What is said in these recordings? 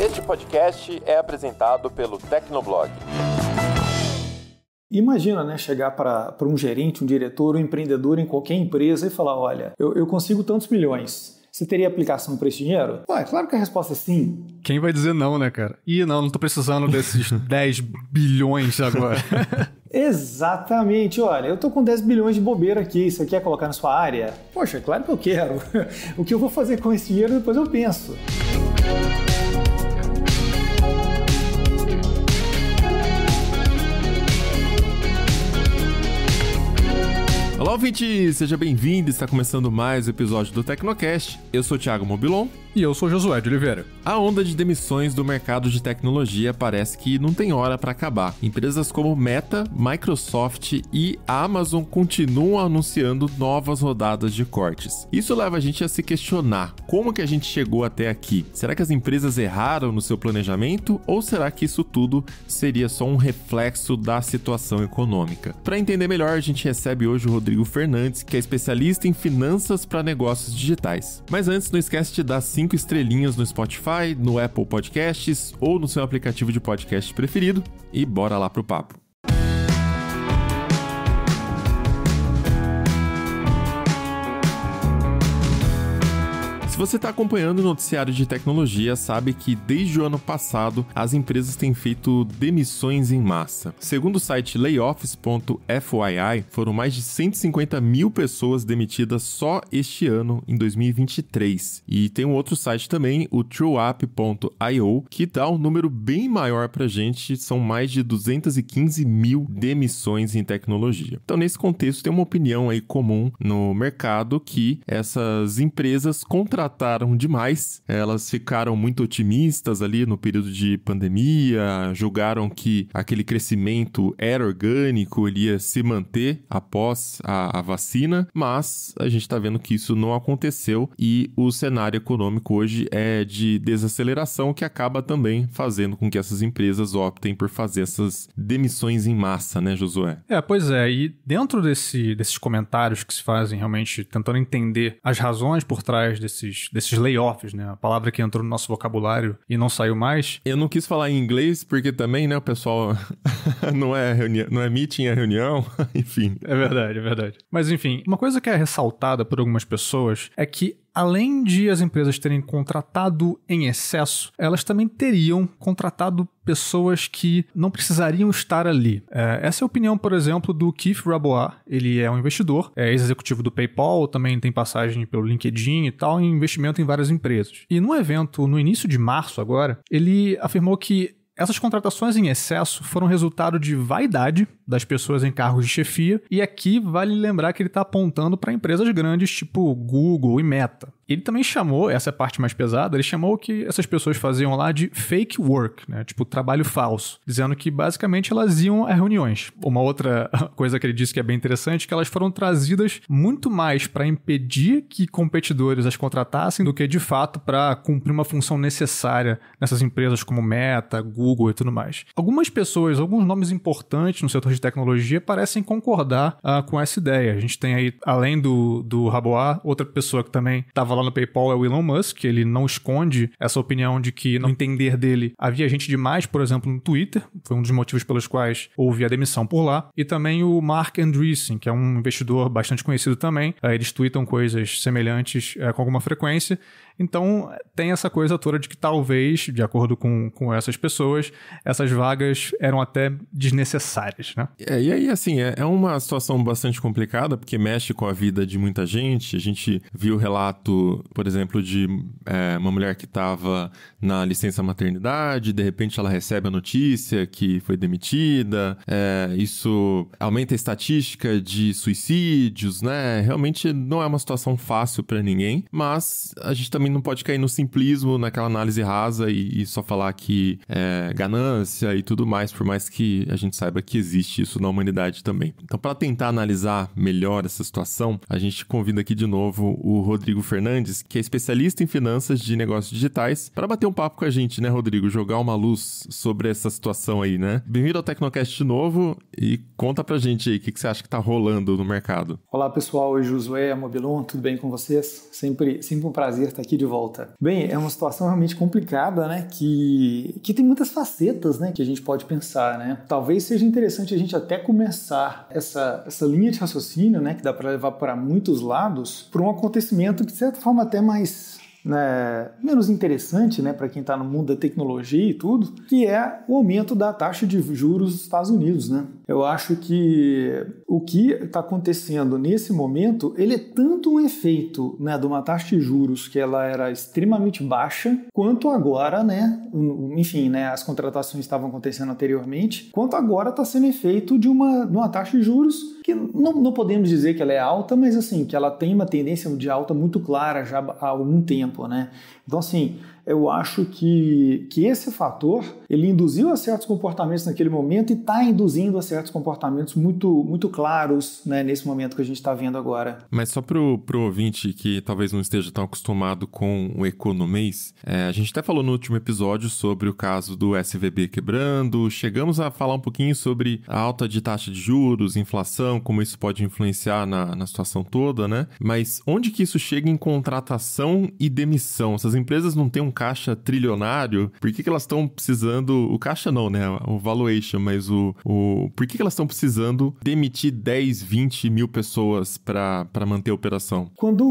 Este podcast é apresentado pelo Tecnoblog. Imagina, né, chegar para um gerente, um diretor, um empreendedor em qualquer empresa e falar, olha, eu consigo tantos milhões. Você teria aplicação para esse dinheiro? É claro que a resposta é sim. Quem vai dizer não, né, cara? Não tô precisando desses 10 bilhões agora. Exatamente, olha, eu tô com 10 bilhões de bobeira aqui, você quer colocar na sua área? Poxa, claro que eu quero. O que eu vou fazer com esse dinheiro depois eu penso. Olá, ouvinte! Seja bem-vindo, está começando mais um episódio do Tecnocast. Eu sou o Thiago Mobilon. E eu sou Josué de Oliveira. A onda de demissões do mercado de tecnologia parece que não tem hora para acabar. Empresas como Meta, Microsoft e Amazon continuam anunciando novas rodadas de cortes. Isso leva a gente a se questionar como que a gente chegou até aqui. Será que as empresas erraram no seu planejamento ou será que isso tudo seria só um reflexo da situação econômica? Para entender melhor, a gente recebe hoje o Rodrigo Fernandes, que é especialista em finanças para negócios digitais. Mas antes, não esquece de dar 5 estrelinhas no Spotify, no Apple Podcasts ou no seu aplicativo de podcast preferido e bora lá pro papo. Se você está acompanhando o noticiário de tecnologia, sabe que desde o ano passado as empresas têm feito demissões em massa. Segundo o site layoffs.fyi, foram mais de 150 mil pessoas demitidas só este ano, em 2023. E tem um outro site também, o trueup.io, que dá um número bem maior pra gente, são mais de 215 mil demissões em tecnologia. Então, nesse contexto, tem uma opinião aí comum no mercado que essas empresas contrataram demais, elas ficaram muito otimistas ali no período de pandemia, julgaram que aquele crescimento era orgânico, ele ia se manter após a vacina, mas a gente está vendo que isso não aconteceu e o cenário econômico hoje é de desaceleração, que acaba também fazendo com que essas empresas optem por fazer essas demissões em massa, né, Josué? Pois é, e dentro desses comentários que se fazem realmente tentando entender as razões por trás desses layoffs, né? A palavra que entrou no nosso vocabulário e não saiu mais. Eu não quis falar em inglês porque também, né, o pessoal não é meeting, é reunião, enfim. É verdade. Mas enfim, uma coisa que é ressaltada por algumas pessoas é que além de as empresas terem contratado em excesso, elas também teriam contratado pessoas que não precisariam estar ali. Essa é a opinião, por exemplo, do Keith Rabois. Ele é um investidor, é ex-executivo do PayPal, também tem passagem pelo LinkedIn e tal, em investimento em várias empresas. E no evento, no início de março agora, ele afirmou que essas contratações em excesso foram resultado de vaidade das pessoas em cargos de chefia, e aqui vale lembrar que ele está apontando para empresas grandes tipo Google e Meta. Ele também chamou, essa é a parte mais pesada, ele chamou o que essas pessoas faziam lá de fake work, né? Tipo trabalho falso, dizendo que basicamente elas iam a reuniões. Uma outra coisa que ele disse que é bem interessante é que elas foram trazidas muito mais para impedir que competidores as contratassem do que de fato para cumprir uma função necessária nessas empresas como Meta, Google e tudo mais. Algumas pessoas, alguns nomes importantes no setor de tecnologia parecem concordar com essa ideia. A gente tem aí, além do Rabois, outra pessoa que também estava lá no PayPal é o Elon Musk. Ele não esconde essa opinião de que, no entender dele, havia gente demais, por exemplo, no Twitter. Foi um dos motivos pelos quais houve a demissão por lá. E também o Mark Andreessen, que é um investidor bastante conhecido também. Eles tweetam coisas semelhantes com alguma frequência. Então, tem essa coisa toda de que talvez, de acordo com essas pessoas, essas vagas eram até desnecessárias, né? E aí, assim, é uma situação bastante complicada, porque mexe com a vida de muita gente. A gente viu o relato, por exemplo, de uma mulher que estava na licença maternidade, de repente ela recebe a notícia que foi demitida. Isso aumenta a estatística de suicídios, né? Realmente não é uma situação fácil para ninguém, mas a gente também não pode cair no simplismo, naquela análise rasa e só falar que é ganância e tudo mais, por mais que a gente saiba que existe isso na humanidade também. Então, para tentar analisar melhor essa situação, a gente convida aqui de novo o Rodrigo Fernandes, que é especialista em finanças de negócios digitais, para bater um papo com a gente, né, Rodrigo? Jogar uma luz sobre essa situação aí, né? Bem-vindo ao Tecnocast de novo e conta pra gente aí o que você acha que tá rolando no mercado. Olá, pessoal. Oi, Josué, Mobilon, tudo bem com vocês? Sempre um prazer estar aqui de volta. Bem, é uma situação realmente complicada, né? Que tem muitas facetas, né? Que a gente pode pensar, né? Talvez seja interessante a gente até começar essa linha de raciocínio, né? Que dá para levar para muitos lados, para um acontecimento que, de certa forma, até mais... menos interessante, né, para quem está no mundo da tecnologia e tudo, que é o aumento da taxa de juros dos Estados Unidos, né? Eu acho que o que está acontecendo nesse momento, ele é tanto um efeito, né, de uma taxa de juros que ela era extremamente baixa, quanto agora, né, enfim, né, as contratações estavam acontecendo anteriormente, quanto agora está sendo efeito de uma taxa de juros que não podemos dizer que ela é alta, mas assim, que ela tem uma tendência de alta muito clara já há algum tempo, né? Então, assim, eu acho que esse fator, ele induziu a certos comportamentos naquele momento e está induzindo a certos comportamentos muito, muito claros, né, nesse momento que a gente está vendo agora. Mas só pro ouvinte que talvez não esteja tão acostumado com o economês, a gente até falou no último episódio sobre o caso do SVB quebrando, chegamos a falar um pouquinho sobre a alta de taxa de juros, inflação, como isso pode influenciar na situação toda, né? Mas onde que isso chega em contratação e demissão? Essas empresas não têm um caixa trilionário, por que elas estão precisando... O caixa não, né? O valuation, mas por que elas estão precisando demitir 10, 20 mil pessoas para manter a operação? Quando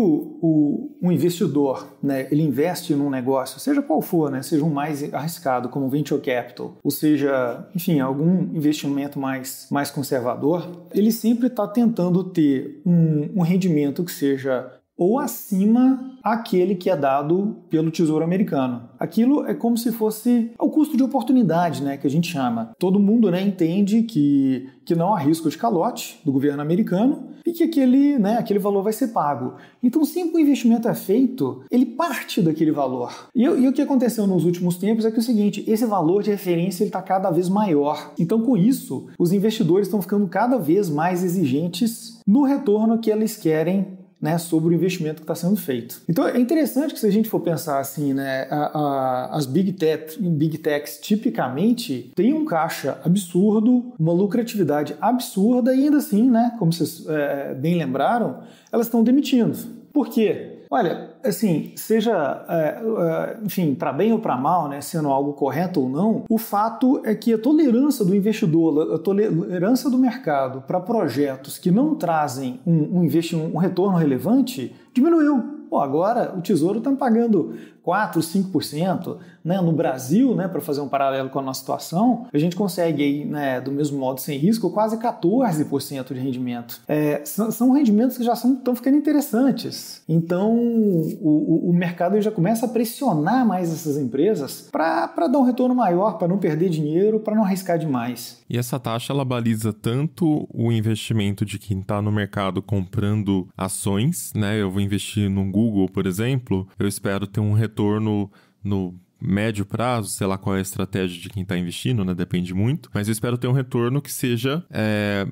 um investidor, né, ele investe num negócio, seja qual for, né, seja um mais arriscado, como venture capital, ou seja, enfim, algum investimento mais conservador, ele sempre está tentando ter um rendimento que seja ou acima aquele que é dado pelo Tesouro Americano. Aquilo é como se fosse o custo de oportunidade, né, que a gente chama. Todo mundo, né, entende que não há risco de calote do governo americano e que aquele valor vai ser pago. Então, sempre que o investimento é feito, ele parte daquele valor. E o que aconteceu nos últimos tempos é que é o seguinte, esse valor de referência está cada vez maior. Então, com isso, os investidores estão ficando cada vez mais exigentes no retorno que eles querem, né, sobre o investimento que está sendo feito. Então é interessante que, se a gente for pensar assim, né, as Big Techs tipicamente têm um caixa absurdo, uma lucratividade absurda e ainda assim, né, como vocês bem lembraram, elas estão demitindo. Por quê? Olha, assim, seja, enfim, para bem ou para mal, né, sendo algo correto ou não, o fato é que a tolerância do investidor, a tolerância do mercado para projetos que não trazem um retorno relevante diminuiu. Pô, agora o Tesouro está pagando 4%, 5%, né? No Brasil, né, para fazer um paralelo com a nossa situação, a gente consegue aí, né, do mesmo modo sem risco, quase 14% de rendimento. São rendimentos que já estão ficando interessantes. Então, o mercado já começa a pressionar mais essas empresas para dar um retorno maior, para não perder dinheiro, para não arriscar demais. E essa taxa, ela baliza tanto o investimento de quem está no mercado comprando ações, né? Eu vou investir no Google, por exemplo, eu espero ter um retorno no médio prazo, sei lá qual é a estratégia de quem está investindo, né? Depende muito, mas eu espero ter um retorno que seja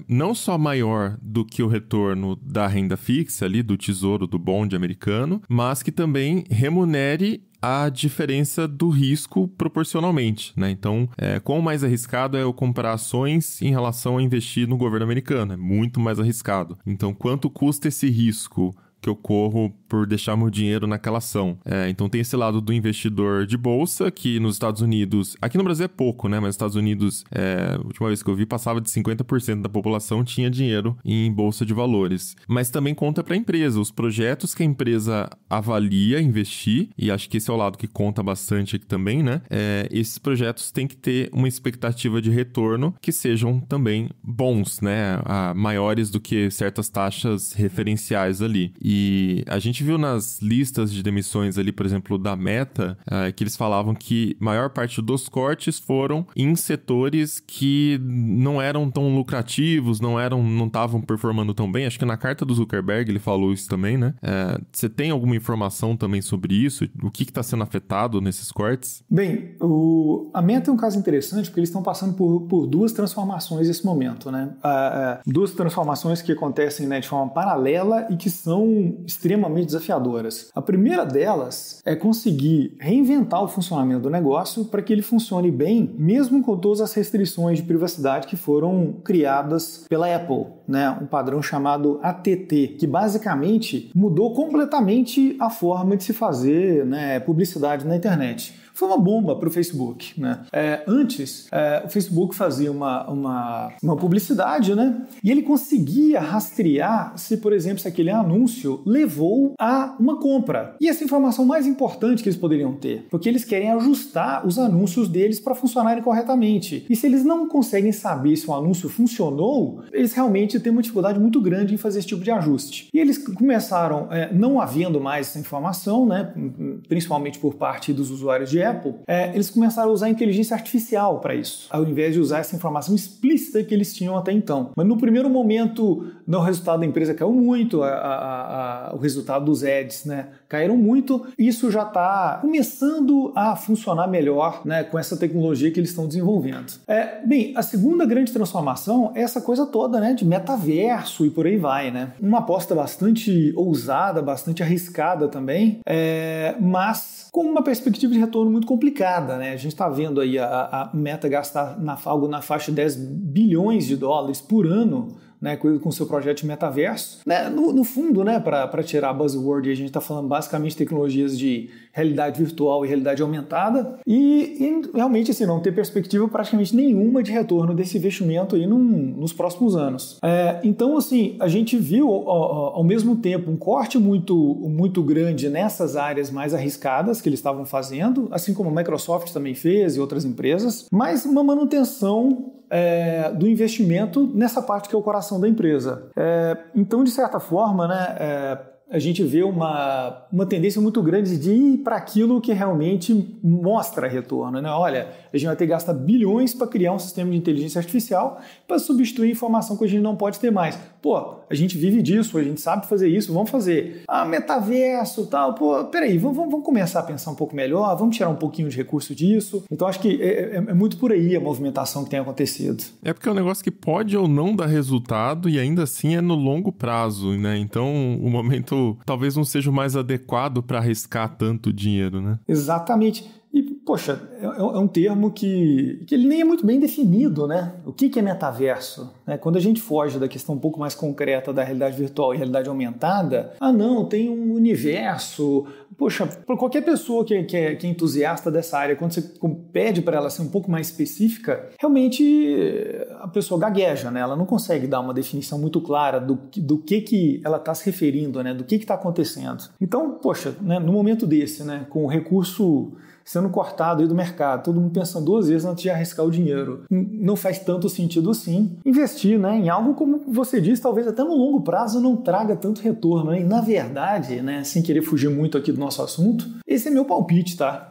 não só maior do que o retorno da renda fixa ali, do tesouro, do bond americano, mas que também remunere a diferença do risco proporcionalmente, né? Então, quão mais arriscado é eu comprar ações em relação a investir no governo americano? É muito mais arriscado. Então, quanto custa esse risco que eu corro por deixar meu dinheiro naquela ação? Então tem esse lado do investidor de bolsa, que nos Estados Unidos, aqui no Brasil é pouco, né? Mas nos Estados Unidos, a última vez que eu vi, passava de 50% da população tinha dinheiro em bolsa de valores. Mas também conta para a empresa, os projetos que a empresa avalia investir, e acho que esse é o lado que conta bastante aqui também, né? Esses projetos têm que ter uma expectativa de retorno que sejam também bons, né? Maiores do que certas taxas referenciais ali. E a gente viu nas listas de demissões ali, por exemplo, da Meta, que eles falavam que a maior parte dos cortes foram em setores que não eram tão lucrativos, não estavam performando tão bem. Acho que na carta do Zuckerberg ele falou isso também, né? Você tem alguma informação também sobre isso? O que está sendo afetado nesses cortes? Bem, a Meta é um caso interessante porque eles estão passando por duas transformações nesse momento, né? Duas transformações que acontecem, né, de forma paralela e que são foram extremamente desafiadoras. A primeira delas é conseguir reinventar o funcionamento do negócio para que ele funcione bem, mesmo com todas as restrições de privacidade que foram criadas pela Apple, né? Um padrão chamado ATT, que basicamente mudou completamente a forma de se fazer, né, publicidade na internet. Foi uma bomba para o Facebook, né? Antes, o Facebook fazia uma publicidade, né? E ele conseguia rastrear se, por exemplo, se aquele anúncio levou a uma compra. E essa informação mais importante que eles poderiam ter, porque eles querem ajustar os anúncios deles para funcionarem corretamente. E se eles não conseguem saber se o anúncio funcionou, eles realmente têm uma dificuldade muito grande em fazer esse tipo de ajuste. E eles começaram, não havendo mais essa informação, né? Principalmente por parte dos usuários de Apple, eles começaram a usar a inteligência artificial para isso, ao invés de usar essa informação explícita que eles tinham até então. Mas no primeiro momento, o resultado da empresa caiu muito, o resultado dos ads, né, caíram muito. Isso já está começando a funcionar melhor, né, com essa tecnologia que eles estão desenvolvendo. Bem, a segunda grande transformação é essa coisa toda, né, de metaverso e por aí vai, né? Uma aposta bastante ousada, bastante arriscada também, mas com uma perspectiva de retorno muito complicada, né? A gente está vendo aí a Meta gastar algo na faixa de $10 bilhões por ano, né, com o seu projeto de metaverso. Né, no fundo, né, para tirar a buzzword, a gente está falando basicamente de tecnologias de realidade virtual e realidade aumentada e realmente assim, não ter perspectiva praticamente nenhuma de retorno desse investimento aí nos próximos anos. Então, assim, a gente viu ao mesmo tempo um corte muito grande nessas áreas mais arriscadas que eles estavam fazendo, assim como a Microsoft também fez e outras empresas, mas uma manutenção do investimento nessa parte que é o coração da empresa. Então, de certa forma, né, a gente vê uma tendência muito grande de ir para aquilo que realmente mostra retorno, né? Olha, a gente vai ter que gastar bilhões para criar um sistema de inteligência artificial para substituir informação que a gente não pode ter mais. Pô, a gente vive disso, a gente sabe fazer isso, vamos fazer. Metaverso, tal, pô, peraí, vamos começar a pensar um pouco melhor, vamos tirar um pouquinho de recurso disso. Então, acho que é muito por aí a movimentação que tem acontecido. É porque é um negócio que pode ou não dar resultado e ainda assim é no longo prazo, né? Então, o momento talvez não seja o mais adequado para arriscar tanto dinheiro, né? Exatamente. E, poxa, é um termo que ele nem é muito bem definido, né? O que é metaverso? Quando a gente foge da questão um pouco mais concreta da realidade virtual e realidade aumentada, não, tem um universo. Poxa, para qualquer pessoa que é entusiasta dessa área, quando você pede para ela ser um pouco mais específica, realmente a pessoa gagueja, né? Ela não consegue dar uma definição muito clara do que ela está se referindo, né? Do que está acontecendo. Então, poxa, né, no momento desse, né, com o recurso sendo cortado aí do mercado, todo mundo pensando 2 vezes antes de arriscar o dinheiro. Não faz tanto sentido assim investir, né, em algo, como você disse, talvez até no longo prazo não traga tanto retorno, né? E na verdade, né, sem querer fugir muito aqui do nosso assunto, esse é meu palpite, tá?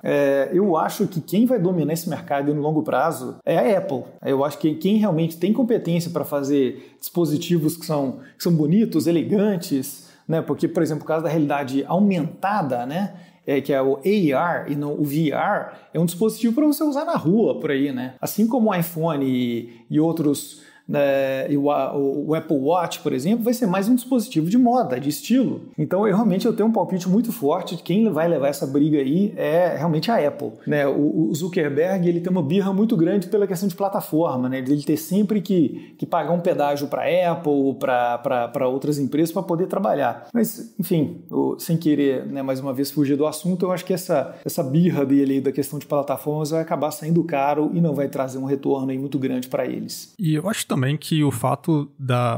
Eu acho que quem vai dominar esse mercado no longo prazo é a Apple. Eu acho que quem realmente tem competência para fazer dispositivos que são bonitos, elegantes, né? Porque, por exemplo, o caso da realidade aumentada, né? Que é o AR e não o VR, é um dispositivo para você usar na rua, por aí, né? Assim como o iPhone e outros, né, e o Apple Watch, por exemplo, vai ser mais um dispositivo de moda, de estilo. Então, eu tenho um palpite muito forte de quem vai levar essa briga aí é realmente a Apple, né? O Zuckerberg, ele tem uma birra muito grande pela questão de plataforma, né? Ele ter sempre que pagar um pedágio para a Apple, para outras empresas para poder trabalhar. Mas, enfim, sem querer, né, mais uma vez fugir do assunto, eu acho que essa birra dele da questão de plataformas vai acabar saindo caro e não vai trazer um retorno aí muito grande para eles. E eu acho também que o fato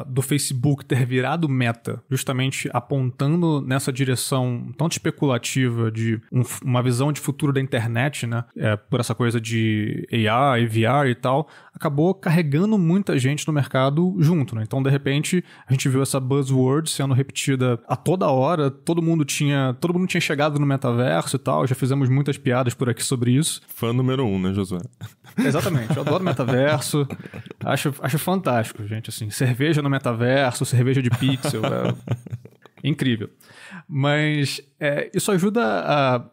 do Facebook ter virado Meta, justamente apontando nessa direção tão especulativa de uma visão de futuro da internet, né, por essa coisa de AR e VR e tal, acabou carregando muita gente no mercado junto, né? Então, de repente, a gente viu essa buzzword sendo repetida a toda hora, todo mundo tinha chegado no metaverso e tal, já fizemos muitas piadas por aqui sobre isso. Fã número 1, né, Josué? Exatamente, eu adoro metaverso, acho fantástico, gente, assim, cerveja no metaverso, cerveja de pixel, incrível. Mas isso ajuda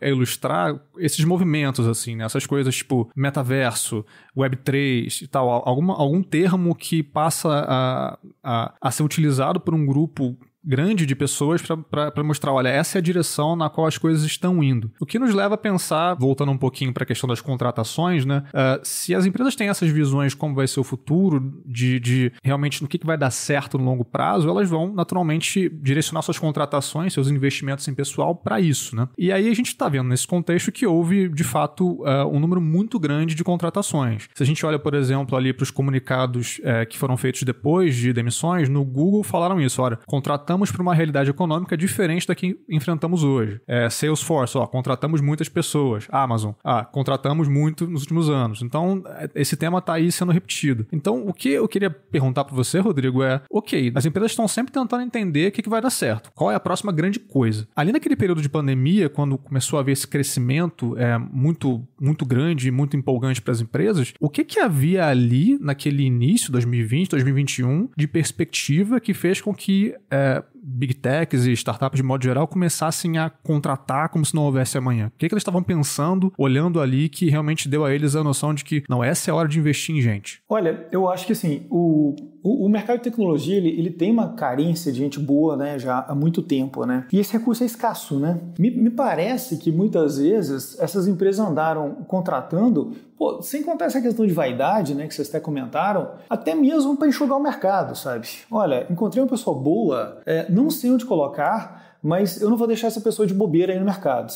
a ilustrar esses movimentos, assim, né? Essas coisas tipo metaverso, Web3 e tal, algum termo que passa a ser utilizado por um grupo grande de pessoas para mostrar, olha, essa é a direção na qual as coisas estão indo. O que nos leva a pensar, voltando um pouquinho para a questão das contratações, né? Se as empresas têm essas visões de como vai ser o futuro, de realmente no que vai dar certo no longo prazo, elas vão naturalmente direcionar suas contratações, seus investimentos em pessoal para isso, né? E aí a gente está vendo nesse contexto que houve, de fato, um número muito grande de contratações. Se a gente olha, por exemplo, ali para os comunicados que foram feitos depois de demissões, no Google falaram isso, olha, contratamos para uma realidade econômica diferente da que enfrentamos hoje. Salesforce, contratamos muitas pessoas. Amazon, contratamos muito nos últimos anos. Então, esse tema está aí sendo repetido. Então, o que eu queria perguntar para você, Rodrigo, ok, as empresas estão sempre tentando entender o que vai dar certo. Qual é a próxima grande coisa? Ali naquele período de pandemia, quando começou a haver esse crescimento muito, muito grande, muito empolgante para as empresas, o que havia ali naquele início, 2020, 2021, de perspectiva que fez com que Big Techs e startups de modo geral começassem a contratar como se não houvesse amanhã? O que eles estavam pensando, olhando ali, que realmente deu a eles a noção de que, não, essa é a hora de investir em gente? Olha, eu acho que assim, o mercado de tecnologia, ele tem uma carência de gente boa, né, já há muito tempo, né? E esse recurso é escasso, né? Me parece que muitas vezes essas empresas andaram contratando, sem contar essa questão de vaidade, né, que vocês até comentaram, até mesmo para enxugar o mercado, sabe? Olha, encontrei uma pessoa boa, não sei onde colocar, mas eu não vou deixar essa pessoa de bobeira aí no mercado.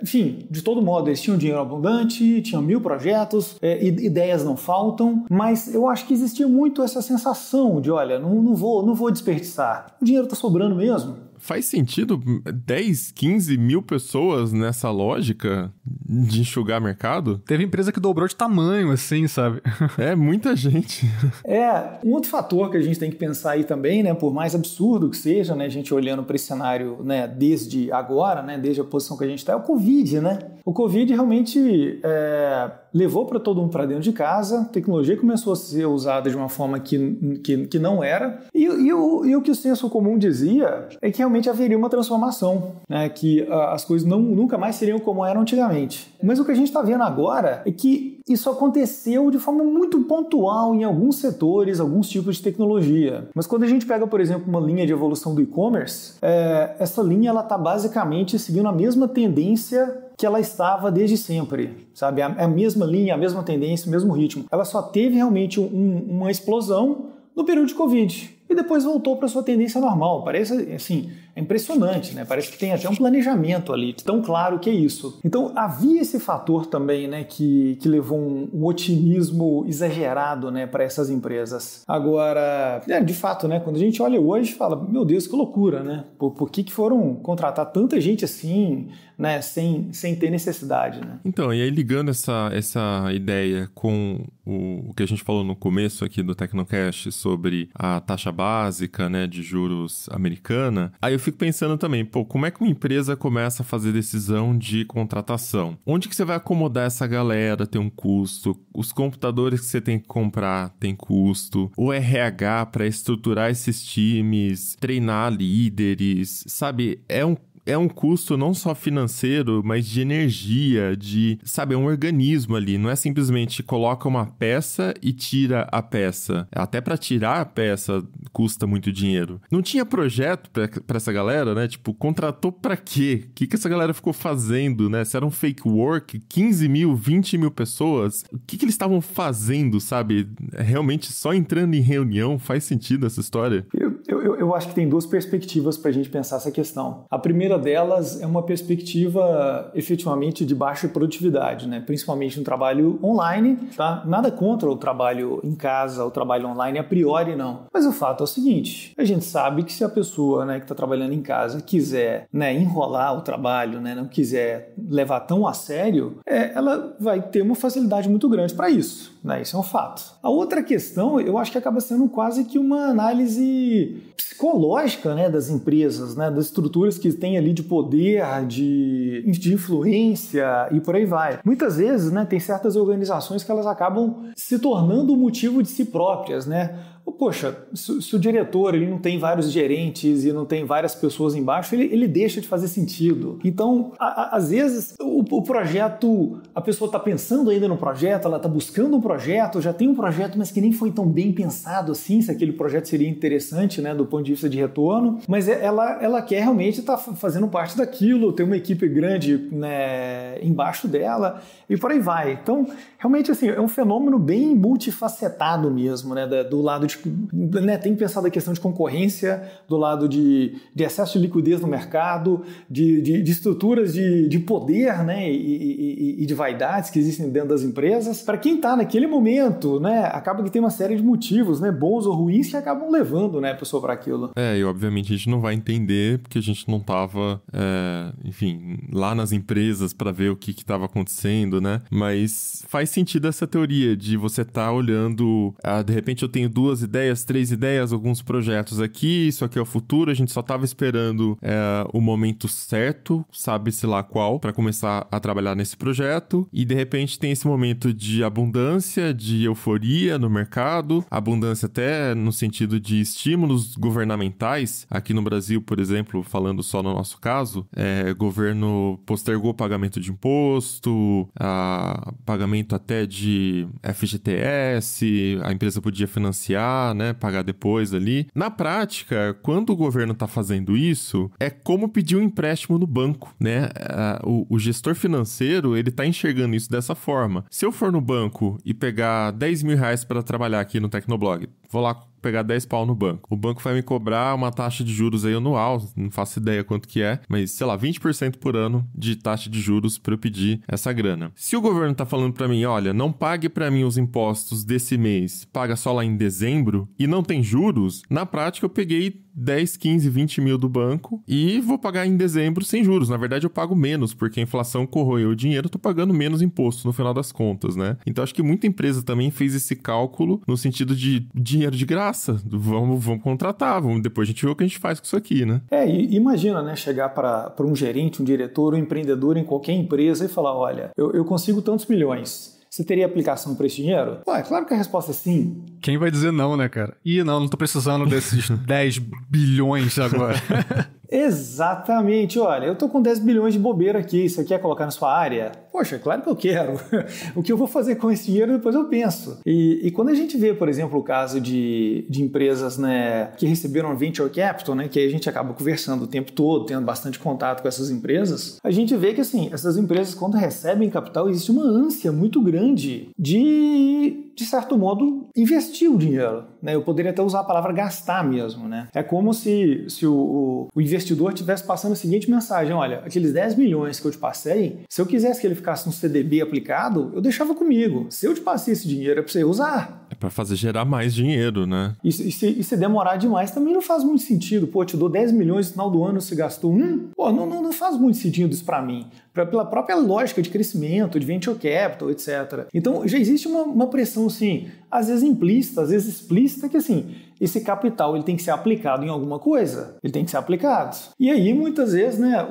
Enfim, de todo modo, eles tinham dinheiro abundante, tinham 1000 projetos, ideias não faltam, mas eu acho que existia muito essa sensação de, olha, não vou desperdiçar. O dinheiro está sobrando mesmo. Faz sentido 10, 15 mil pessoas nessa lógica de enxugar mercado? Teve empresa que dobrou de tamanho, assim, sabe? Muita gente. Um outro fator que a gente tem que pensar aí também, né, por mais absurdo que seja, né, a gente olhando para esse cenário, né, desde agora, né, desde a posição que a gente está, é o Covid, né? O Covid realmente levou para todo mundo para dentro de casa, a tecnologia começou a ser usada de uma forma que não era, e o que o senso comum dizia é que realmente haveria uma transformação, né, que as coisas nunca mais seriam como eram antigamente. Mas o que a gente está vendo agora é que isso aconteceu de forma muito pontual em alguns setores, alguns tipos de tecnologia. Mas quando a gente pega, por exemplo, uma linha de evolução do e-commerce, essa linha está basicamente seguindo a mesma tendência que ela estava desde sempre, sabe? A mesma linha, a mesma tendência, o mesmo ritmo. Ela só teve realmente uma explosão no período de Covid e depois voltou para sua tendência normal. Parece, assim, é impressionante, né? Parece que tem até um planejamento ali, tão claro que é isso. Então, havia esse fator também, né, que levou um otimismo exagerado, né, para essas empresas. Agora, de fato, né, quando a gente olha hoje, fala, meu Deus, que loucura, né? Por que foram contratar tanta gente assim, né, sem ter necessidade, né? Então, e aí ligando essa ideia com o que a gente falou no começo aqui do Tecnocast sobre a taxa básica, né, de juros americana, aí eu fico pensando também, como é que uma empresa começa a fazer decisão de contratação? Onde que você vai acomodar essa galera? Tem um custo. Os computadores que você tem que comprar tem custo. O RH para estruturar esses times, treinar líderes, sabe? É um custo não só financeiro, mas de energia, sabe, é um organismo ali. Não é simplesmente coloca uma peça e tira a peça. Até para tirar a peça custa muito dinheiro. Não tinha projeto para essa galera, né? Tipo, contratou para quê? O que essa galera ficou fazendo, né? Se era um fake work, 15 mil, 20 mil pessoas, o que eles estavam fazendo, sabe? Realmente só entrando em reunião? Faz sentido essa história? Eu acho que tem duas perspectivas para a gente pensar essa questão. A primeira delas é uma perspectiva efetivamente de baixa produtividade, né? Principalmente no trabalho online, tá? Nada contra o trabalho em casa, o trabalho online a priori não. Mas o fato é o seguinte, a gente sabe que se a pessoa, né, que está trabalhando em casa quiser, né, enrolar o trabalho, né, não quiser levar tão a sério, ela vai ter uma facilidade muito grande para isso, né? Isso é um fato. A outra questão, eu acho que acaba sendo quase que uma análise psicológica, né, das empresas, né, das estruturas que têm ali de poder, de influência e por aí vai. Muitas vezes, né, tem certas organizações que elas acabam se tornando o motivo de si próprias, né? Poxa, se o diretor ele não tem vários gerentes e não tem várias pessoas embaixo, ele deixa de fazer sentido. Então, às vezes, o projeto, a pessoa está pensando ainda no projeto, ela está buscando um projeto, já tem um projeto, mas que nem foi tão bem pensado assim, se aquele projeto seria interessante, né, do ponto de vista de retorno, mas ela quer realmente estar fazendo parte daquilo, ter uma equipe grande, né, embaixo dela e por aí vai. Então, realmente, assim, é um fenômeno bem multifacetado mesmo, né, do lado de, né, tem pensado a questão de concorrência, do lado de excesso de liquidez no mercado, de estruturas de poder, né, e de vaidades que existem dentro das empresas. Para quem está naquele momento, né, acaba que tem uma série de motivos, né, bons ou ruins, que acabam levando, né, a pessoa para aquilo. E obviamente a gente não vai entender porque a gente não estava, enfim, lá nas empresas para ver o que estava acontecendo, né? Mas faz sentido essa teoria de você estar olhando, de repente eu tenho 2 ideias, 3 ideias, alguns projetos aqui, isso aqui é o futuro, a gente só estava esperando o momento certo, sabe-se lá qual, para começar a trabalhar nesse projeto, e de repente tem esse momento de abundância, de euforia no mercado, abundância até no sentido de estímulos governamentais. Aqui no Brasil, por exemplo, falando só no nosso caso, governo postergou pagamento de imposto, pagamento até de FGTS, a empresa podia financiar, né, pagar depois ali. Na prática, quando o governo está fazendo isso, é como pedir um empréstimo no banco, né? O gestor financeiro, ele está enxergando isso dessa forma. Se eu for no banco e pegar 10 mil reais para trabalhar aqui no Tecnoblog, vou lá pegar 10 pau no banco. O banco vai me cobrar uma taxa de juros aí anual, não faço ideia quanto que é, mas sei lá, 20% por ano de taxa de juros para eu pedir essa grana. Se o governo tá falando para mim, olha, não pague para mim os impostos desse mês, paga só lá em dezembro e não tem juros, na prática eu peguei 10, 15, 20 mil do banco e vou pagar em dezembro sem juros. Na verdade, eu pago menos, porque a inflação corroeu o dinheiro, eu tô pagando menos imposto no final das contas, né? Então, acho que muita empresa também fez esse cálculo no sentido de dinheiro de graça. Vamos contratar, depois a gente vê o que a gente faz com isso aqui, né? E imagina, né, chegar para um gerente, um diretor, um empreendedor em qualquer empresa e falar, olha, eu consigo tantos milhões. Você teria aplicação para esse dinheiro? É claro que a resposta é sim. Quem vai dizer não, né, cara? Não tô precisando desses 10 bilhões agora. Exatamente, olha, eu tô com 10 bilhões de bobeira aqui, você quer colocar na sua área? Poxa, claro que eu quero. O que eu vou fazer com esse dinheiro depois eu penso. E quando a gente vê, por exemplo, o caso de empresas, né, que receberam venture capital, né, que a gente acaba conversando o tempo todo, tendo bastante contato com essas empresas, a gente vê que assim, essas empresas quando recebem capital, existe uma ânsia muito grande de certo modo, investir o dinheiro, né? Eu poderia até usar a palavra gastar mesmo, né? É como se o investidor estivesse passando a seguinte mensagem, olha, aqueles 10 milhões que eu te passei, se eu quisesse que ele ficasse no CDB aplicado, eu deixava comigo. Se eu te passei esse dinheiro, é para você usar. É para fazer gerar mais dinheiro, né? E se demorar demais, também não faz muito sentido. Pô, eu te dou 10 milhões no final do ano, você gastou 1? Pô, não faz muito sentido isso para mim. Pela própria lógica de crescimento, de venture capital, etc. Então, já existe uma pressão, assim, às vezes implícita, às vezes explícita, que, assim, esse capital ele tem que ser aplicado em alguma coisa. Ele tem que ser aplicado. E aí, muitas vezes, né,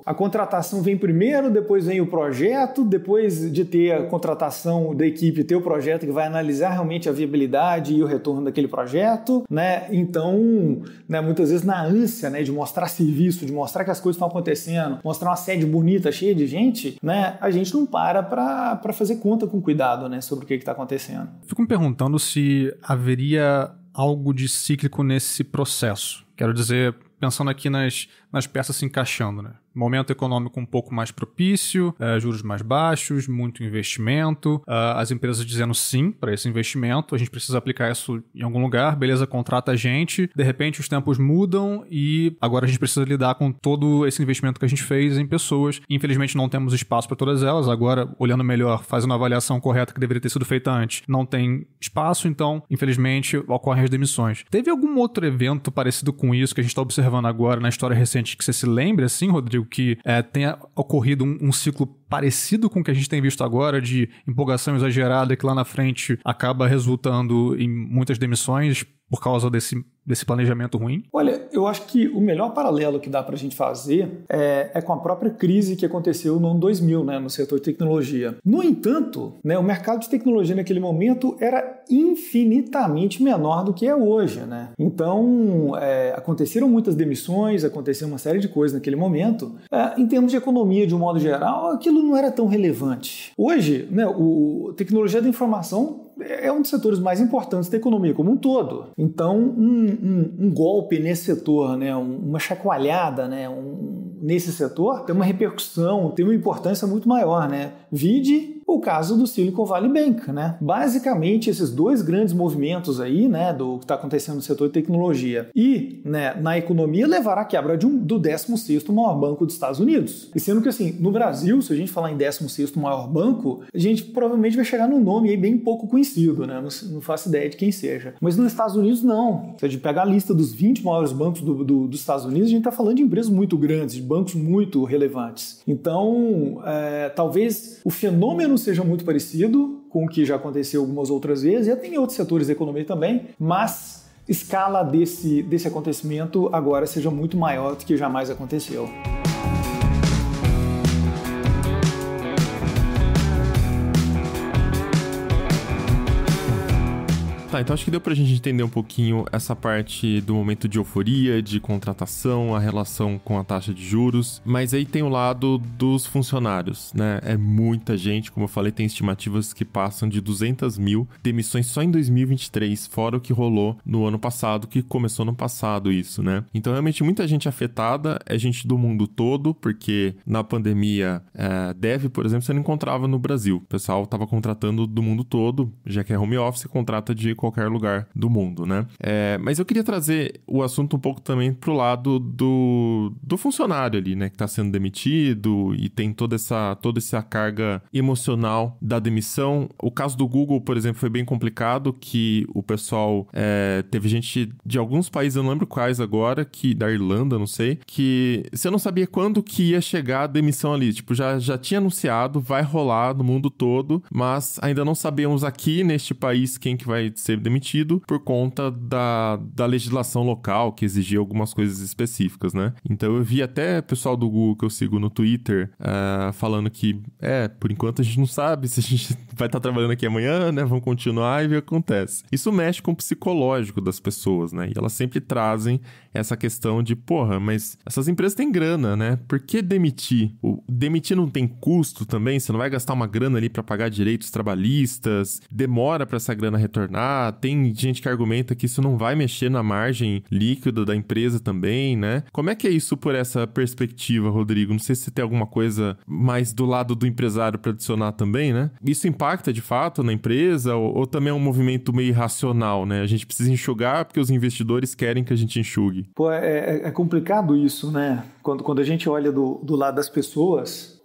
a contratação vem primeiro, depois vem o projeto, depois de ter a contratação da equipe, ter o projeto que vai analisar realmente a viabilidade e o retorno daquele projeto, né? Então, né, muitas vezes na ânsia, né, de mostrar serviço, de mostrar que as coisas estão acontecendo, mostrar uma sede bonita, cheia de gente, né, a gente não para fazer conta com cuidado, né, sobre o que está acontecendo. Fico me perguntando se haveria algo de cíclico nesse processo. Quero dizer, pensando aqui nas peças se encaixando, né? Momento econômico um pouco mais propício, juros mais baixos, muito investimento, as empresas dizendo sim para esse investimento, a gente precisa aplicar isso em algum lugar, beleza, contrata a gente, de repente os tempos mudam e agora a gente precisa lidar com todo esse investimento que a gente fez em pessoas. Infelizmente não temos espaço para todas elas, agora olhando melhor, fazendo a avaliação correta que deveria ter sido feita antes, não tem espaço, então infelizmente ocorrem as demissões. Teve algum outro evento parecido com isso que a gente está observando agora na história recente que você se lembre, assim, Rodrigo, que tenha ocorrido um ciclo parecido com o que a gente tem visto agora, de empolgação exagerada que lá na frente acaba resultando em muitas demissões, por causa desse planejamento ruim? Olha, eu acho que o melhor paralelo que dá para a gente fazer é com a própria crise que aconteceu no ano 2000, né, no setor de tecnologia. No entanto, né, o mercado de tecnologia naquele momento era infinitamente menor do que é hoje, né? Então, aconteceram muitas demissões, aconteceu uma série de coisas naquele momento. Em termos de economia, de um modo geral, aquilo não era tão relevante. Hoje, né, a tecnologia da informação é um dos setores mais importantes da economia como um todo. Então, um golpe nesse setor, né, uma chacoalhada, né, nesse setor, tem uma repercussão, tem uma importância muito maior, né? Vide o caso do Silicon Valley Bank, né? Basicamente, esses dois grandes movimentos aí, né, do que está acontecendo no setor de tecnologia e, né, na economia, levaram à quebra do 16º maior banco dos Estados Unidos. E sendo que, assim, no Brasil, se a gente falar em 16º maior banco, a gente provavelmente vai chegar num nome aí bem pouco conhecido, né? Não faço ideia de quem seja. Mas nos Estados Unidos, não. Se a gente pegar a lista dos 20 maiores bancos dos Estados Unidos, a gente está falando de empresas muito grandes, de bancos muito relevantes. Então, talvez o fenômeno seja muito parecido com o que já aconteceu algumas outras vezes, e tem outros setores da economia também, mas a escala desse acontecimento agora seja muito maior do que jamais aconteceu. Tá, então acho que deu pra gente entender um pouquinho essa parte do momento de euforia, de contratação, a relação com a taxa de juros, mas aí tem o lado dos funcionários, né? É muita gente, como eu falei, tem estimativas que passam de 200 mil demissões só em 2023, fora o que rolou no ano passado, que começou no passado isso, né? Então realmente muita gente afetada, é gente do mundo todo, porque na pandemia, Dev, por exemplo, você não encontrava no Brasil. O pessoal tava contratando do mundo todo, já que é home office, contrata de qualquer lugar do mundo, né? Mas eu queria trazer o assunto um pouco também pro lado do funcionário ali, né? Que tá sendo demitido e tem toda essa carga emocional da demissão. O caso do Google, por exemplo, foi bem complicado, que o pessoal teve gente de alguns países, eu não lembro quais agora, da Irlanda, não sei, que você não sabia quando que ia chegar a demissão ali. Tipo, já tinha anunciado, vai rolar no mundo todo, mas ainda não sabemos aqui neste país quem que vai ser demitido por conta da legislação local que exigia algumas coisas específicas, né? Então eu vi até pessoal do Google que eu sigo no Twitter falando que, por enquanto a gente não sabe se a gente vai estar trabalhando aqui amanhã, né? Vamos continuar e ver o que acontece. Isso mexe com o psicológico das pessoas, né? E elas sempre trazem essa questão de, mas essas empresas têm grana, né? Por que demitir? Demitir não tem custo também? Você não vai gastar uma grana ali para pagar direitos trabalhistas? Demora para essa grana retornar? Tem gente que argumenta que isso não vai mexer na margem líquida da empresa também, né? Como é que é isso por essa perspectiva, Rodrigo? Não sei se você tem alguma coisa mais do lado do empresário para adicionar também, né? Isso impacta de fato na empresa ou também é um movimento meio irracional, né? A gente precisa enxugar porque os investidores querem que a gente enxugue. É complicado isso, né? Quando a gente olha do lado das pessoas...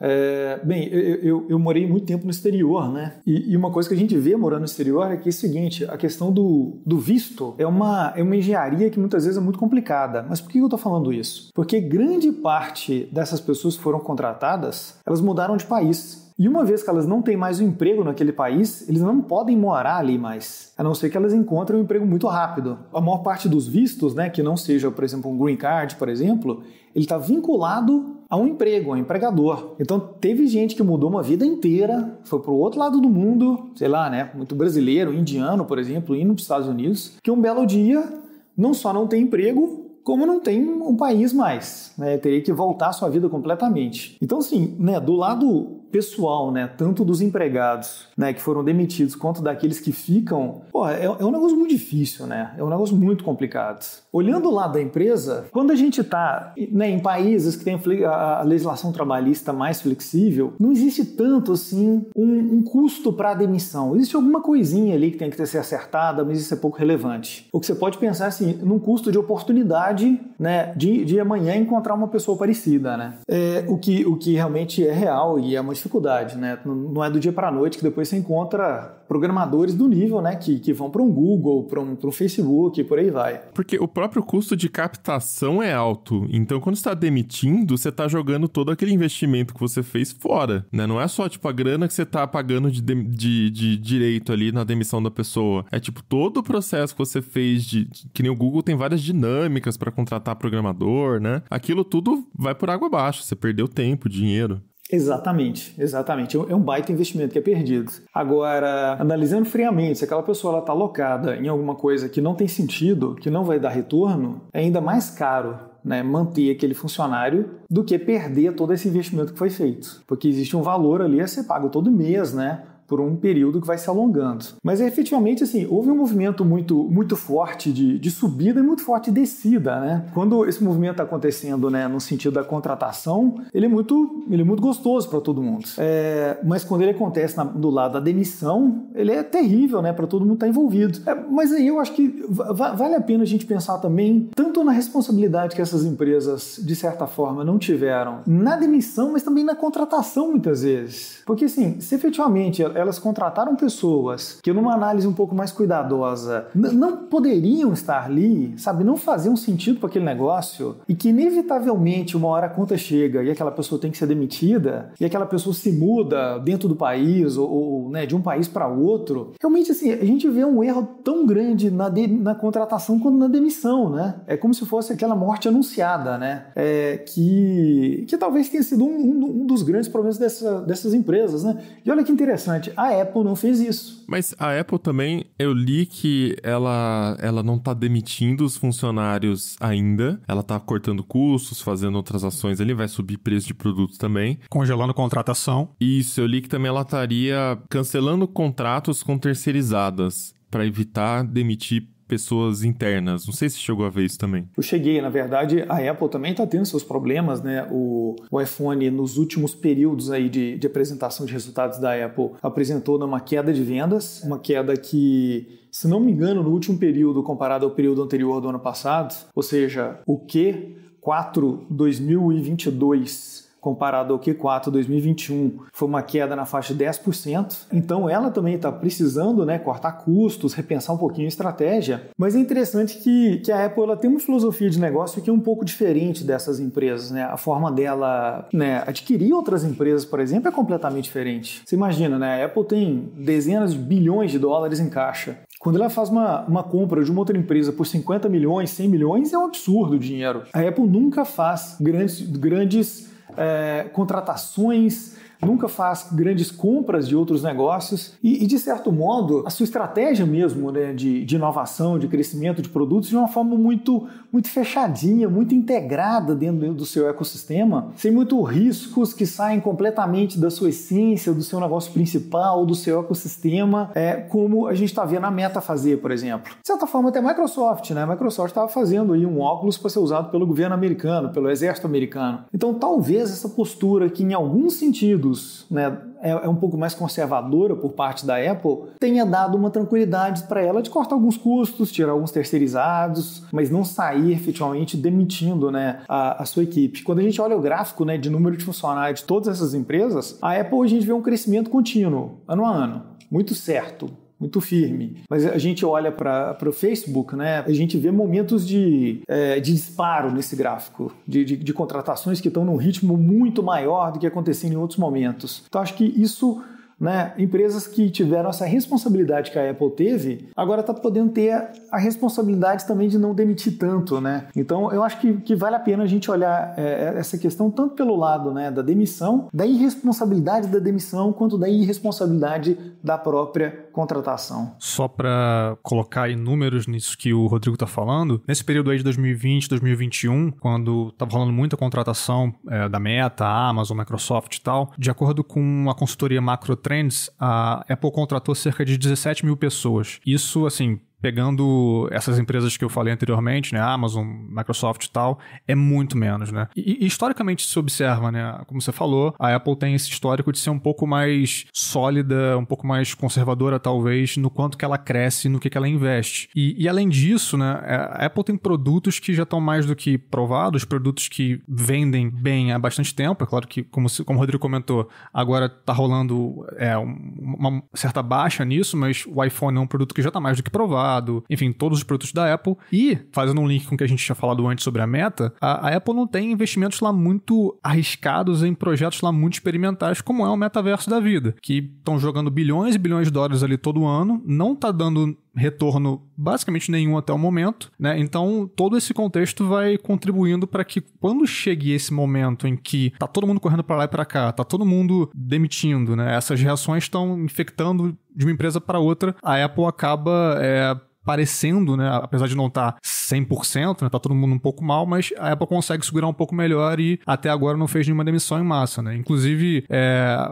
eu morei muito tempo no exterior, né? E uma coisa que a gente vê morando no exterior é que é o seguinte, a questão do visto é uma engenharia que muitas vezes é muito complicada. Mas por que eu tô falando isso? Porque grande parte dessas pessoas que foram contratadas, elas mudaram de país. E uma vez que elas não têm mais um emprego naquele país, eles não podem morar ali mais, a não ser que elas encontrem um emprego muito rápido. A maior parte dos vistos, né, que não seja, por exemplo, um green card, por exemplo, ele está vinculado a um emprego, a um empregador. Então, teve gente que mudou uma vida inteira, foi para o outro lado do mundo, sei lá, né, muito brasileiro, indiano, por exemplo, indo para os Estados Unidos, que um belo dia não só não tem emprego, como não tem um país mais, né, teria que voltar a sua vida completamente. Então, assim, né, do lado pessoal, né, tanto dos empregados, né, que foram demitidos, quanto daqueles que ficam, é um negócio muito difícil, né? É um negócio muito complicado. Olhando o lado da empresa, quando a gente está, né, em países que tem a legislação trabalhista mais flexível, não existe tanto assim um custo para a demissão. Existe alguma coisinha ali que tem que ser acertada, mas isso é pouco relevante. O que você pode pensar assim, num custo de oportunidade, né, de amanhã encontrar uma pessoa parecida, né? O que realmente é real e é uma diferença dificuldade, né? Não é do dia para a noite que depois você encontra programadores do nível, né, que vão para um Google, para um Facebook e por aí vai. Porque o próprio custo de captação é alto, então quando você está demitindo, você está jogando todo aquele investimento que você fez fora, né? Não é só, tipo, a grana que você está pagando de direito ali na demissão da pessoa. É, tipo, todo o processo que você fez que nem o Google tem várias dinâmicas para contratar programador, né? Aquilo tudo vai por água abaixo, você perdeu tempo, dinheiro. Exatamente. É um baita investimento que é perdido. Agora, analisando friamente, se aquela pessoa está alocada em alguma coisa que não tem sentido, que não vai dar retorno, é ainda mais caro, né, manter aquele funcionário do que perder todo esse investimento que foi feito. Porque existe um valor ali a ser pago todo mês, né? Por um período que vai se alongando. Mas efetivamente, assim, houve um movimento muito forte de subida e muito forte de descida, né? Quando esse movimento está acontecendo, né, no sentido da contratação, ele é muito gostoso para todo mundo. Mas quando ele acontece do lado da demissão, ele é terrível, né, para todo mundo estar envolvido. Mas aí eu acho que vale a pena a gente pensar também tanto na responsabilidade que essas empresas, de certa forma, não tiveram na demissão, mas também na contratação, muitas vezes. Porque, assim, se efetivamente elas contrataram pessoas que, numa análise um pouco mais cuidadosa, não poderiam estar ali, sabe? Não faziam sentido para aquele negócio e que, inevitavelmente, uma hora a conta chega e aquela pessoa tem que ser demitida e aquela pessoa se muda dentro do país ou né, de um país para outro. Realmente, assim, a gente vê um erro tão grande na contratação quanto na demissão, né? É como se fosse aquela morte anunciada, né? Que talvez tenha sido um dos grandes problemas dessas empresas, né? E olha que interessante, a Apple não fez isso. Mas a Apple também, eu li que ela não tá demitindo os funcionários ainda. Ela tá cortando custos, fazendo outras ações ali, vai subir preço de produtos também. Congelando contratação. Isso, eu li que também ela estaria cancelando contratos com terceirizadas para evitar demitir pessoas internas. Não sei se chegou a ver isso também. Eu cheguei, na verdade, a Apple também está tendo seus problemas, né? O iPhone, nos últimos períodos aí de apresentação de resultados da Apple, apresentou uma queda de vendas, uma queda que, se não me engano, no último período, comparado ao período anterior do ano passado, ou seja, o Q4 2022 comparado ao Q4 2021, foi uma queda na faixa de 10%. Então ela também está precisando, né, cortar custos, repensar um pouquinho a estratégia. Mas é interessante que a Apple ela tem uma filosofia de negócio que é um pouco diferente dessas empresas, né? A forma dela, né, adquirir outras empresas, por exemplo, é completamente diferente. Você imagina, né? A Apple tem dezenas de bilhões de dólares em caixa. Quando ela faz uma compra de uma outra empresa por 50 milhões, 100 milhões, é um absurdo o dinheiro. A Apple nunca faz grandes contratações, nunca faz grandes compras de outros negócios e, de certo modo, a sua estratégia mesmo, né, de inovação, de crescimento de produtos de uma forma muito fechadinha, muito integrada dentro do seu ecossistema, sem muitos riscos que saem completamente da sua essência, do seu negócio principal, do seu ecossistema, como a gente está vendo a Meta fazer, por exemplo. De certa forma, até a Microsoft, né? A Microsoft estava fazendo aí um óculos para ser usado pelo governo americano, pelo exército americano. Então, talvez essa postura que, em alguns sentidos, né, é um pouco mais conservadora por parte da Apple, tenha dado uma tranquilidade para ela de cortar alguns custos, tirar alguns terceirizados, mas não sair efetivamente demitindo, né, a sua equipe. Quando a gente olha o gráfico, né, de número de funcionários de todas essas empresas, a Apple a gente vê um crescimento contínuo, ano a ano, muito certo, muito firme. Mas a gente olha para o Facebook, né? A gente vê momentos de disparo nesse gráfico, de contratações que estão num ritmo muito maior do que acontecia em outros momentos. Então, acho que isso, né, empresas que tiveram essa responsabilidade que a Apple teve, agora está podendo ter a responsabilidade também de não demitir tanto, né? Então, eu acho que vale a pena a gente olhar essa questão tanto pelo lado, né, da demissão, da irresponsabilidade da demissão, quanto da irresponsabilidade da própria contratação. Só para colocar aí números nisso que o Rodrigo está falando, nesse período aí de 2020, 2021, quando estava rolando muita contratação da Meta, Amazon, Microsoft e tal, de acordo com a consultoria Macro Trends, a Apple contratou cerca de 17 mil pessoas. Isso, assim, pegando essas empresas que eu falei anteriormente, né, Amazon, Microsoft e tal, é muito menos, né? E historicamente se observa, né, como você falou, a Apple tem esse histórico de ser um pouco mais sólida, um pouco mais conservadora, talvez, no quanto que ela cresce, no que ela investe. E além disso, né, a Apple tem produtos que já estão mais do que provados, produtos que vendem bem há bastante tempo. É claro que, como o Rodrigo comentou, agora está rolando uma certa baixa nisso, mas o iPhone é um produto que já está mais do que provado. Enfim, todos os produtos da Apple. E, fazendo um link com o que a gente tinha falado antes sobre a Meta, a Apple não tem investimentos lá muito arriscados em projetos lá muito experimentais, como é o metaverso da vida, que estão jogando bilhões e bilhões de dólares ali todo ano, não está dando retorno basicamente nenhum até o momento, né? Então, todo esse contexto vai contribuindo para que quando chegue esse momento em que tá todo mundo correndo para lá e para cá, tá todo mundo demitindo, né? Essas reações estão infectando de uma empresa para outra, a Apple acaba parecendo, né, apesar de não estar 100%, né, tá todo mundo um pouco mal, mas a Apple consegue segurar um pouco melhor e até agora não fez nenhuma demissão em massa, né? Inclusive,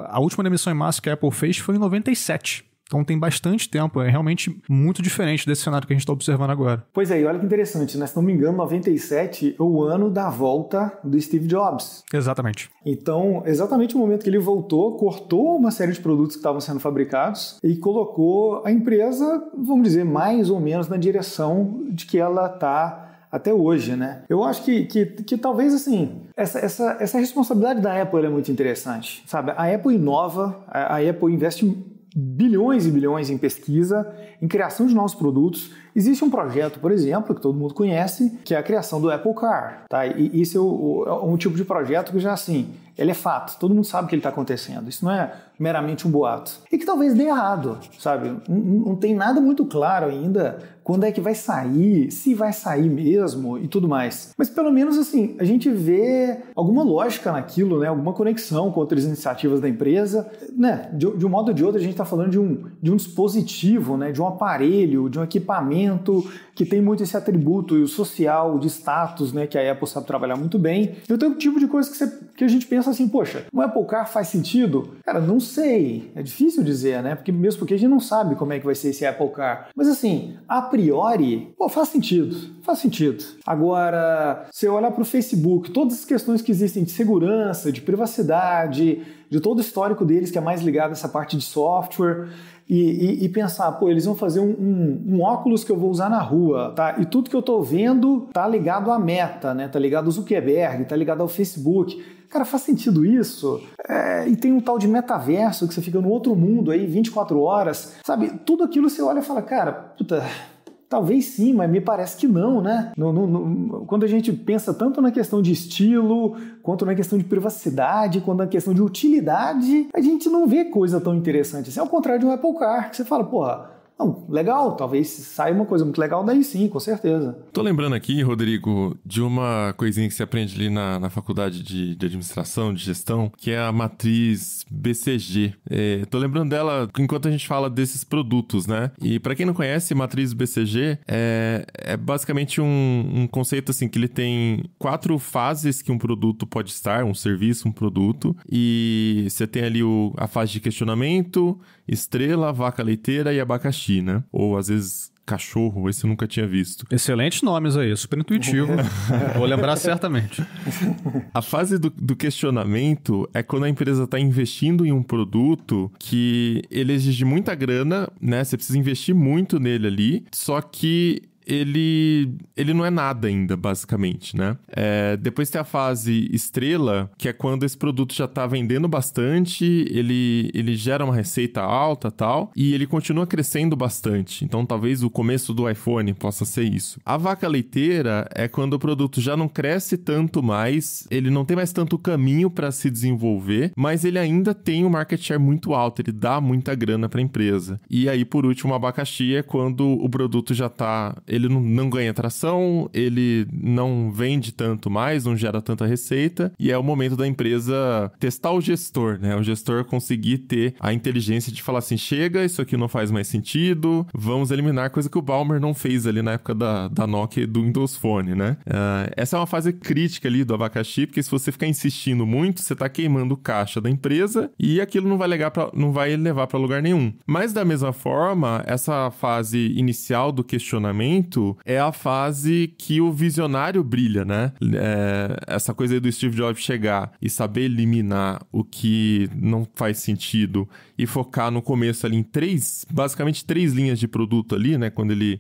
a última demissão em massa que a Apple fez foi em 97. Então tem bastante tempo, é realmente muito diferente desse cenário que a gente está observando agora. Pois é, e olha que interessante, né? Se não me engano, 97 é o ano da volta do Steve Jobs. Exatamente. Então, exatamente o momento que ele voltou, cortou uma série de produtos que estavam sendo fabricados e colocou a empresa, vamos dizer, mais ou menos na direção de que ela está até hoje, né? Eu acho que talvez, assim, essa responsabilidade da Apple é muito interessante, sabe? A Apple inova, a Apple investe bilhões e bilhões em pesquisa, em criação de novos produtos. Existe um projeto, por exemplo, que todo mundo conhece, que é a criação do Apple Car, tá? E isso é um tipo de projeto que já, assim, ele é fato, todo mundo sabe que ele está acontecendo. Isso não é meramente um boato. E que talvez dê errado, sabe? Não tem nada muito claro ainda quando é que vai sair, se vai sair mesmo e tudo mais. Mas pelo menos, assim, a gente vê alguma lógica naquilo, né? Alguma conexão com outras iniciativas da empresa, né? De um modo ou de outro, a gente está falando de um dispositivo, né? De um aparelho, de um equipamento que tem muito esse atributo social, de status, né? Que a Apple sabe trabalhar muito bem. E tem um tipo de coisa que a gente pensa assim, poxa, um Apple Car faz sentido? Cara, não sei. É difícil dizer, né? Mesmo porque a gente não sabe como é que vai ser esse Apple Car. Mas assim, a priori, faz sentido. Faz sentido. Agora, se eu olhar para o Facebook, todas as questões que existem de segurança, de privacidade, de todo o histórico deles que é mais ligado a essa parte de software, e pensar, eles vão fazer um óculos que eu vou usar na rua, tá? E tudo que eu tô vendo tá ligado à Meta, né? Tá ligado ao Zuckerberg, tá ligado ao Facebook. Cara, faz sentido isso? E tem um tal de metaverso que você fica no outro mundo aí 24 horas, sabe? Tudo aquilo você olha e fala, cara, puta... Talvez sim, mas me parece que não, né? Quando a gente pensa tanto na questão de estilo, quanto na questão de privacidade, quanto na questão de utilidade, a gente não vê coisa tão interessante assim. Ao contrário de um Apple Car, que você fala, não, legal, talvez saia uma coisa muito legal daí sim, com certeza. Tô lembrando aqui, Rodrigo, de uma coisinha que você aprende ali na faculdade de administração, de gestão, que é a matriz BCG. Tô lembrando dela enquanto a gente fala desses produtos, né? E pra quem não conhece, matriz BCG é basicamente um conceito assim, que ele tem 4 fases que um produto pode estar, um serviço, um produto, e você tem ali a fase de questionamento, estrela, vaca leiteira e abacaxi, né? Ou às vezes cachorro, esse eu nunca tinha visto. Excelentes nomes aí, super intuitivo. Vou lembrar certamente. A fase do questionamento é quando a empresa está investindo em um produto que ele exige muita grana, né? Você precisa investir muito nele ali, só que ele não é nada ainda, basicamente, né? Depois tem a fase estrela, que é quando esse produto já tá vendendo bastante, ele gera uma receita alta e tal, e ele continua crescendo bastante. Então, talvez o começo do iPhone possa ser isso. A vaca leiteira é quando o produto já não cresce tanto mais, ele não tem mais tanto caminho para se desenvolver, mas ele ainda tem um market share muito alto, ele dá muita grana para a empresa. E aí, por último, o abacaxi é quando o produto já tá ele não ganha tração, ele não vende tanto mais, não gera tanta receita, e é o momento da empresa testar o gestor, né? O gestor conseguir ter a inteligência de falar assim, chega, isso aqui não faz mais sentido, vamos eliminar, coisa que o Ballmer não fez ali na época da Nokia e do Windows Phone, né? Essa é uma fase crítica ali do abacaxi, porque se você ficar insistindo muito, você tá queimando o caixa da empresa e aquilo não vai levar para lugar nenhum. Mas da mesma forma, essa fase inicial do questionamento é a fase que o visionário brilha, né? Essa coisa aí do Steve Jobs chegar e saber eliminar o que não faz sentido e focar no começo ali em basicamente três linhas de produto ali, né? Quando ele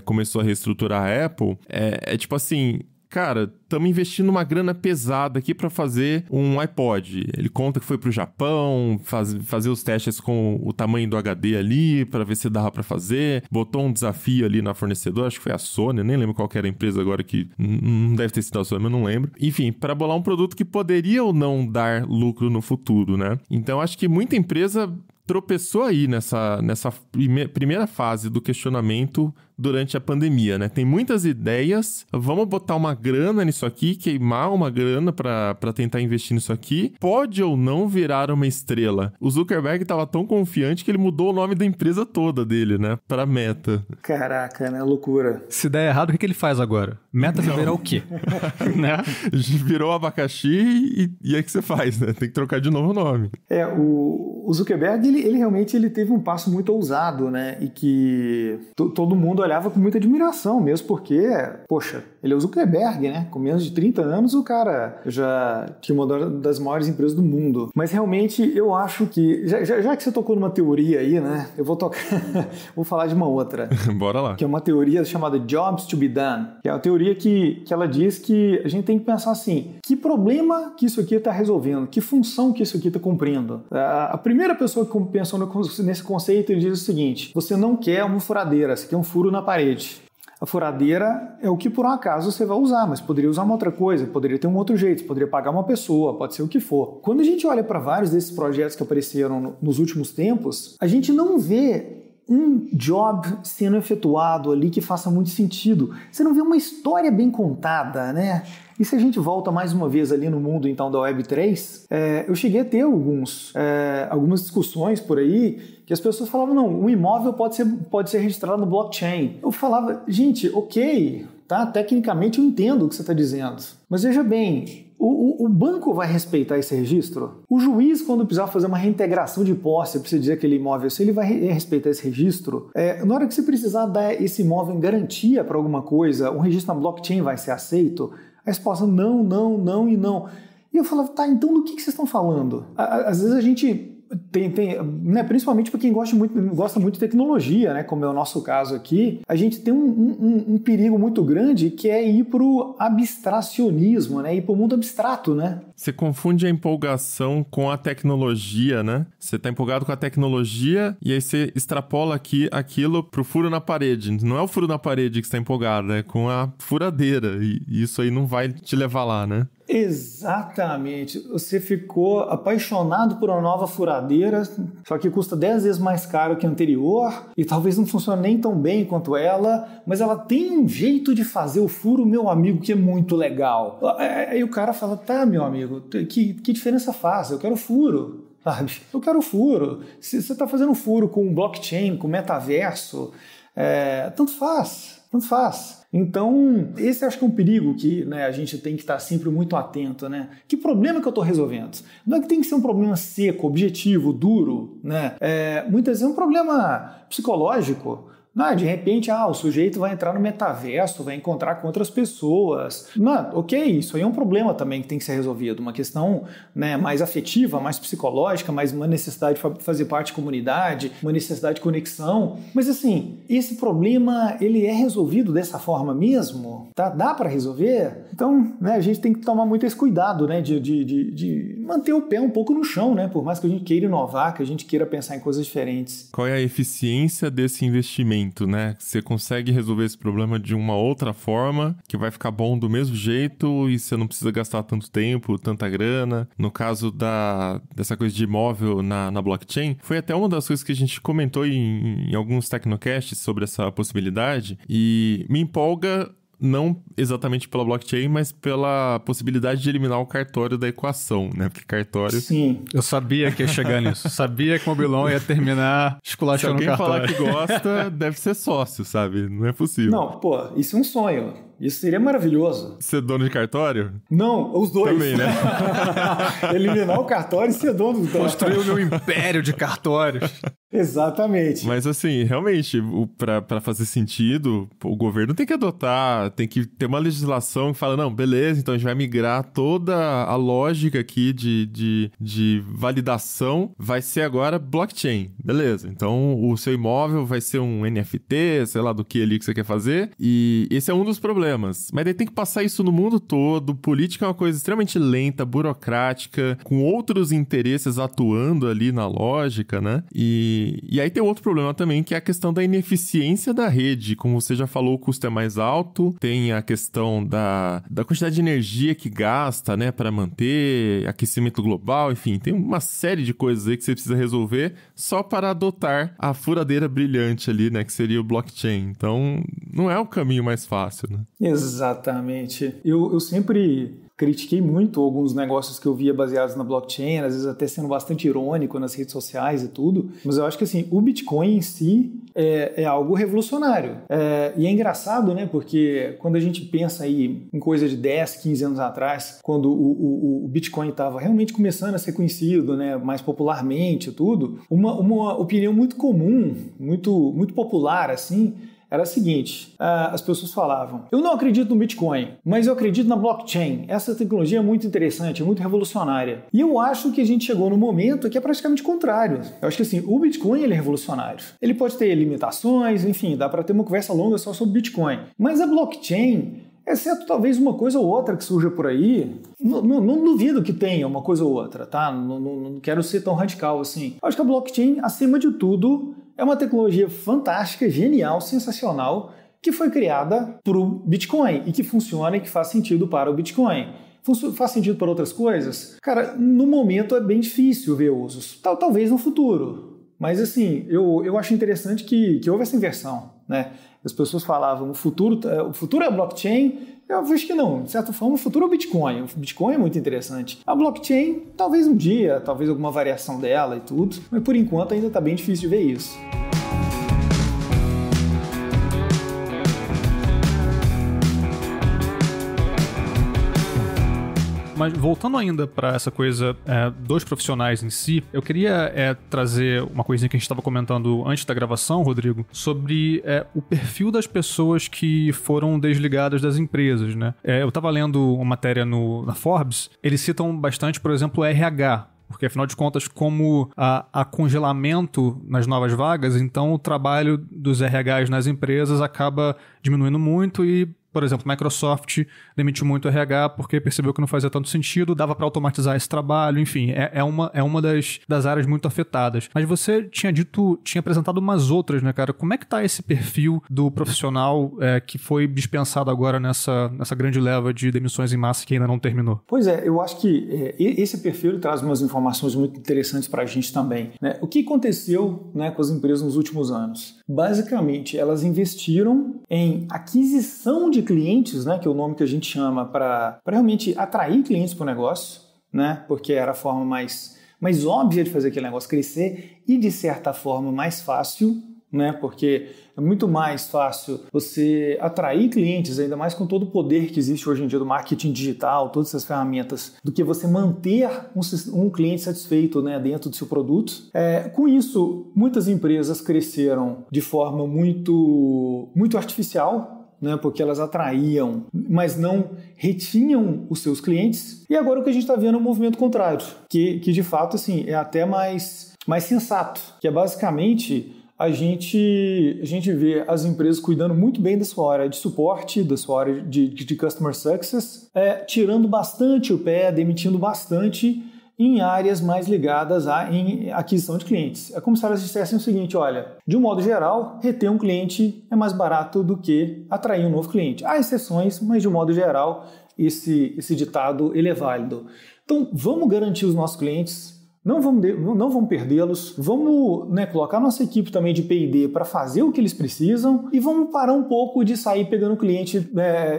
começou a reestruturar a Apple, é tipo assim, cara, estamos investindo uma grana pesada aqui para fazer um iPod. Ele conta que foi pro Japão, fazer os testes com o tamanho do HD ali, para ver se dava para fazer. Botou um desafio ali na fornecedora, acho que foi a Sony, eu nem lembro qual que era a empresa agora que... Não deve ter sido a Sony, mas não lembro. Enfim, para bolar um produto que poderia ou não dar lucro no futuro, né? Então, acho que muita empresa tropeçou aí nessa primeira fase do questionamento durante a pandemia, né? Tem muitas ideias, vamos botar uma grana nisso aqui, queimar uma grana para tentar investir nisso aqui. Pode ou não virar uma estrela. O Zuckerberg estava tão confiante que ele mudou o nome da empresa toda dele, né? Para Meta. Caraca, né? Loucura. Se der errado, o que ele faz agora? Meta vai virar o quê? Né? Virou abacaxi e é que você faz, né? Tem que trocar de novo o nome. O Zuckerberg, ele realmente teve um passo muito ousado, né? E que todo mundo olhava com muita admiração mesmo, porque, poxa, ele é o Zuckerberg, né? Com menos de 30 anos, o cara já tinha uma das maiores empresas do mundo. Mas realmente, eu acho que, já que você tocou numa teoria aí, né? Eu vou vou falar de uma outra. Bora lá. Que é uma teoria chamada Jobs to be Done. Que é uma teoria que ela diz que a gente tem que pensar assim, que problema que isso aqui está resolvendo? Que função que isso aqui está cumprindo? A primeira pessoa que pensou nesse conceito, ele diz o seguinte, você não quer uma furadeira, você quer um furo na parede. A furadeira é o que por um acaso você vai usar, mas poderia usar uma outra coisa, poderia ter um outro jeito, poderia pagar uma pessoa, pode ser o que for. Quando a gente olha para vários desses projetos que apareceram nos últimos tempos, a gente não vê um job sendo efetuado ali que faça muito sentido. Você não vê uma história bem contada, né? E se a gente volta mais uma vez ali no mundo então da Web3, eu cheguei a ter algumas discussões por aí que as pessoas falavam, não, um imóvel pode ser registrado no blockchain. Eu falava, gente, ok, tá? Tecnicamente eu entendo o que você está dizendo, mas veja bem, o banco vai respeitar esse registro? O juiz, quando precisar fazer uma reintegração de posse, precisa dizer aquele imóvel, se ele vai respeitar esse registro, na hora que você precisar dar esse imóvel em garantia para alguma coisa, um registro na blockchain vai ser aceito? A resposta, não, não, não e não. E eu falava, tá, então do que vocês estão falando? Às vezes a gente tem né, principalmente para quem gosta muito de tecnologia, né, como é o nosso caso aqui, a gente tem um perigo muito grande que é ir para o abstracionismo, né, ir para o mundo abstrato, né? Você confunde a empolgação com a tecnologia, né? Você está empolgado com a tecnologia e aí você extrapola aquilo pro furo na parede. Não é o furo na parede que você está empolgado, é com a furadeira. E isso aí não vai te levar lá, né? Exatamente. Você ficou apaixonado por uma nova furadeira, só que custa 10 vezes mais caro que a anterior e talvez não funcione nem tão bem quanto ela, mas ela tem um jeito de fazer o furo, meu amigo, que é muito legal. Aí o cara fala, tá, meu amigo, que diferença faz? Eu quero furo. Sabe? Eu quero furo. Se você está fazendo furo com blockchain, com metaverso, tanto faz. Então, esse acho que é um perigo que, né, a gente tem que estar sempre muito atento, né? Que problema que eu estou resolvendo? Não é que tem que ser um problema seco, objetivo, duro, né? Muitas vezes é um problema psicológico. Não, de repente, o sujeito vai entrar no metaverso, vai encontrar com outras pessoas. Não, ok, isso aí é um problema também que tem que ser resolvido. Uma questão, né, mais afetiva, mais psicológica, mais uma necessidade de fazer parte de comunidade, uma necessidade de conexão. Mas assim, esse problema, ele é resolvido dessa forma mesmo? Tá? Dá para resolver? Então, né, a gente tem que tomar muito esse cuidado, né, de manter o pé um pouco no chão, né? Por mais que a gente queira inovar, que a gente queira pensar em coisas diferentes. Qual é a eficiência desse investimento? muito, né? Você consegue resolver esse problema de uma outra forma, que vai ficar bom do mesmo jeito e você não precisa gastar tanto tempo, tanta grana. No caso dessa coisa de imóvel na blockchain, foi até uma das coisas que a gente comentou em alguns Tecnocasts sobre essa possibilidade, e me empolga não exatamente pela blockchain, mas pela possibilidade de eliminar o cartório da equação, né? Porque cartório... Sim. Eu sabia que ia chegar nisso. Sabia que o Mobilon ia terminar esculachando o cartório. Se alguém falar que gosta, deve ser sócio, sabe? Não é possível. Não, pô, isso é um sonho. Isso seria maravilhoso. Ser dono de cartório? Não, os dois. Também, né? Eliminar o cartório e ser dono do cartório. Construir o meu império de cartórios. Exatamente. Mas assim, realmente, para fazer sentido, o governo tem que adotar, tem que ter uma legislação que fala, não, beleza, então a gente vai migrar toda a lógica aqui de validação, vai ser agora blockchain, beleza. Então o seu imóvel vai ser um NFT, sei lá do que ali que você quer fazer, e esse é um dos problemas. Mas daí tem que passar isso no mundo todo, política é uma coisa extremamente lenta, burocrática, com outros interesses atuando ali na lógica, né? E aí tem outro problema também, que é a questão da ineficiência da rede. Como você já falou, o custo é mais alto, tem a questão da quantidade de energia que gasta, né, para manter aquecimento global, enfim, tem uma série de coisas aí que você precisa resolver só para adotar a furadeira brilhante ali, né, que seria o blockchain. Então, não é o caminho mais fácil, né? Exatamente. Eu sempre critiquei muito alguns negócios que eu via baseados na blockchain, às vezes até sendo bastante irônico nas redes sociais e tudo, mas eu acho que assim, o Bitcoin em si é algo revolucionário. E é engraçado, né, porque quando a gente pensa aí em coisa de 10, 15 anos atrás, quando o Bitcoin estava realmente começando a ser conhecido, né, mais popularmente e tudo, uma opinião muito comum, muito popular assim, era a seguinte, as pessoas falavam, eu não acredito no Bitcoin, mas eu acredito na blockchain. Essa tecnologia é muito interessante, é muito revolucionária. E eu acho que a gente chegou no momento que é praticamente o contrário. Eu acho que assim, o Bitcoin ele é revolucionário. Ele pode ter limitações, enfim, dá para ter uma conversa longa só sobre Bitcoin. Mas a blockchain, exceto talvez uma coisa ou outra que surja por aí, não duvido que tenha uma coisa ou outra, tá? Não quero ser tão radical assim. Eu acho que a blockchain, acima de tudo, é uma tecnologia fantástica, genial, sensacional, que foi criada para o Bitcoin e que funciona e que faz sentido para o Bitcoin. Faz sentido para outras coisas? Cara, no momento é bem difícil ver usos. Talvez no futuro. Mas assim, eu acho interessante que houve essa inversão, né? As pessoas falavam, o futuro é a blockchain. Eu acho que não. De certa forma, o futuro é o Bitcoin. O Bitcoin é muito interessante. A blockchain, talvez um dia, talvez alguma variação dela e tudo. Mas por enquanto ainda está bem difícil de ver isso. Mas voltando ainda para essa coisa dos profissionais em si, eu queria trazer uma coisinha que a gente estava comentando antes da gravação, Rodrigo, sobre o perfil das pessoas que foram desligadas das empresas, né? Eu estava lendo uma matéria na Forbes, eles citam bastante, por exemplo, o RH, porque afinal de contas, como há congelamento nas novas vagas, então o trabalho dos RHs nas empresas acaba diminuindo muito e, por exemplo, a Microsoft demitiu muito o RH porque percebeu que não fazia tanto sentido, dava para automatizar esse trabalho, enfim, é uma das áreas muito afetadas. Mas você tinha apresentado umas outras, né, cara? Como é que tá esse perfil do profissional que foi dispensado agora nessa grande leva de demissões em massa que ainda não terminou? Pois é, eu acho que esse perfil traz umas informações muito interessantes para a gente também, né? O que aconteceu, né, com as empresas nos últimos anos? Basicamente, elas investiram em aquisição de clientes, né, que é o nome que a gente chama para realmente atrair clientes para o negócio, né, porque era a forma mais óbvia de fazer aquele negócio crescer e, de certa forma, mais fácil, né, porque é muito mais fácil você atrair clientes, ainda mais com todo o poder que existe hoje em dia do marketing digital, todas essas ferramentas, do que você manter um cliente satisfeito, né, dentro do seu produto. Com isso, muitas empresas cresceram de forma muito, muito artificial, né, porque elas atraíam, mas não retinham os seus clientes. E agora o que a gente está vendo é um movimento contrário, que de fato assim, é até mais sensato, que é basicamente a gente vê as empresas cuidando muito bem da sua área de suporte, da sua área de customer success, tirando bastante o pé, demitindo bastante em áreas mais ligadas em aquisição de clientes. É como se elas dissessem o seguinte, olha, de um modo geral, reter um cliente é mais barato do que atrair um novo cliente. Há exceções, mas de um modo geral, esse ditado ele é válido. Então, vamos garantir os nossos clientes, não vamos perdê-los, vamos colocar nossa equipe também de P&D para fazer o que eles precisam e vamos parar um pouco de sair pegando o cliente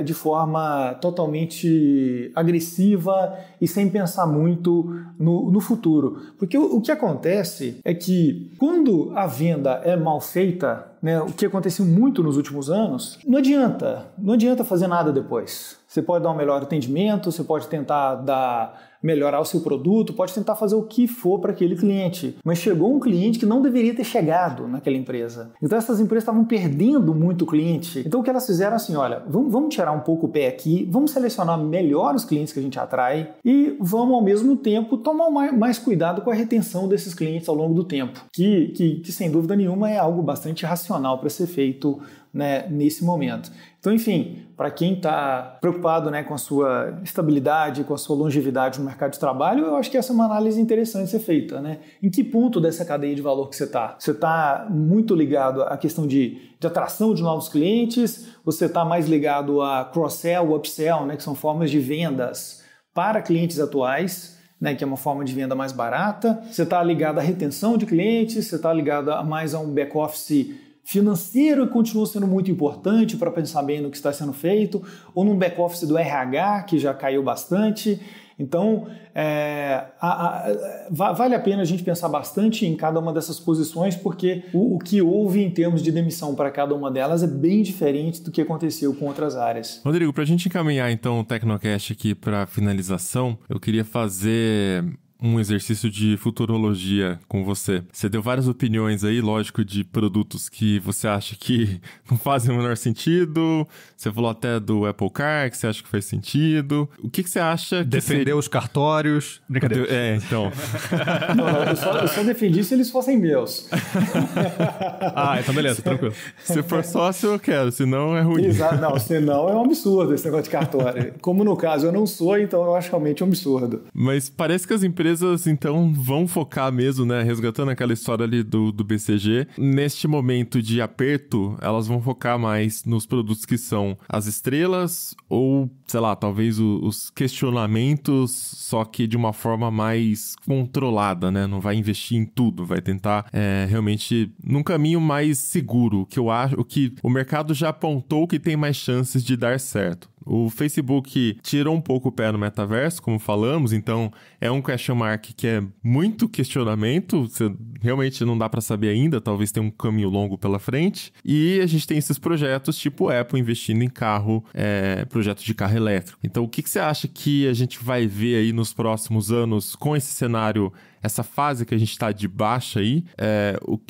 de forma totalmente agressiva e sem pensar muito no futuro. Porque o que acontece é que quando a venda é mal feita, o que aconteceu muito nos últimos anos, não adianta fazer nada depois. Você pode dar um melhor atendimento, você pode tentar melhorar o seu produto, pode tentar fazer o que for para aquele cliente. Mas chegou um cliente que não deveria ter chegado naquela empresa. Então essas empresas estavam perdendo muito cliente. Então o que elas fizeram assim, olha, vamos tirar um pouco o pé aqui, vamos selecionar melhor os clientes que a gente atrai e vamos ao mesmo tempo tomar mais cuidado com a retenção desses clientes ao longo do tempo. Que sem dúvida nenhuma é algo bastante racional para ser feito nesse momento. Então, enfim, para quem está preocupado com a sua estabilidade, com a sua longevidade no mercado de trabalho, eu acho que essa é uma análise interessante de ser feita. Em que ponto dessa cadeia de valor que você está? Você está muito ligado à questão de atração de novos clientes? Você está mais ligado a cross-sell, upsell, que são formas de vendas para clientes atuais? Que é uma forma de venda mais barata? Você está ligado à retenção de clientes? Você está ligado mais a um back-office financeiro que continua sendo muito importante para pensar bem no que está sendo feito, ou num back-office do RH, que já caiu bastante. Então, vale a pena a gente pensar bastante em cada uma dessas posições, porque o que houve em termos de demissão para cada uma delas é bem diferente do que aconteceu com outras áreas. Rodrigo, para a gente encaminhar então o Tecnocast aqui para finalização, eu queria fazer um exercício de futurologia com você. Você deu várias opiniões aí, lógico, de produtos que você acha que não fazem o menor sentido. Você falou até do Apple Car, que você acha que faz sentido. O que você acha que defender os cartórios. Brincadeira. Então. Eu só defendi se eles fossem meus. Então beleza, tranquilo. Se for sócio, eu quero, senão é ruim. Exato, não, senão é um absurdo esse negócio de cartório. Como no caso eu não sou, então eu acho realmente um absurdo. Mas parece que as empresas, então, vão focar mesmo, resgatando aquela história ali do BCG. Neste momento de aperto, elas vão focar mais nos produtos que são as estrelas ou, sei lá, talvez os questionamentos, só que de uma forma mais controlada, Não vai investir em tudo, vai tentar realmente num caminho mais seguro, que eu acho que o mercado já apontou que tem mais chances de dar certo. O Facebook tirou um pouco o pé no metaverso, como falamos, então é um question mark que é muito questionamento, realmente não dá para saber ainda, talvez tenha um caminho longo pela frente. E a gente tem esses projetos tipo Apple investindo em carro, projeto de carro elétrico. Então o que você acha que a gente vai ver aí nos próximos anos com esse cenário, essa fase que a gente está de baixa aí?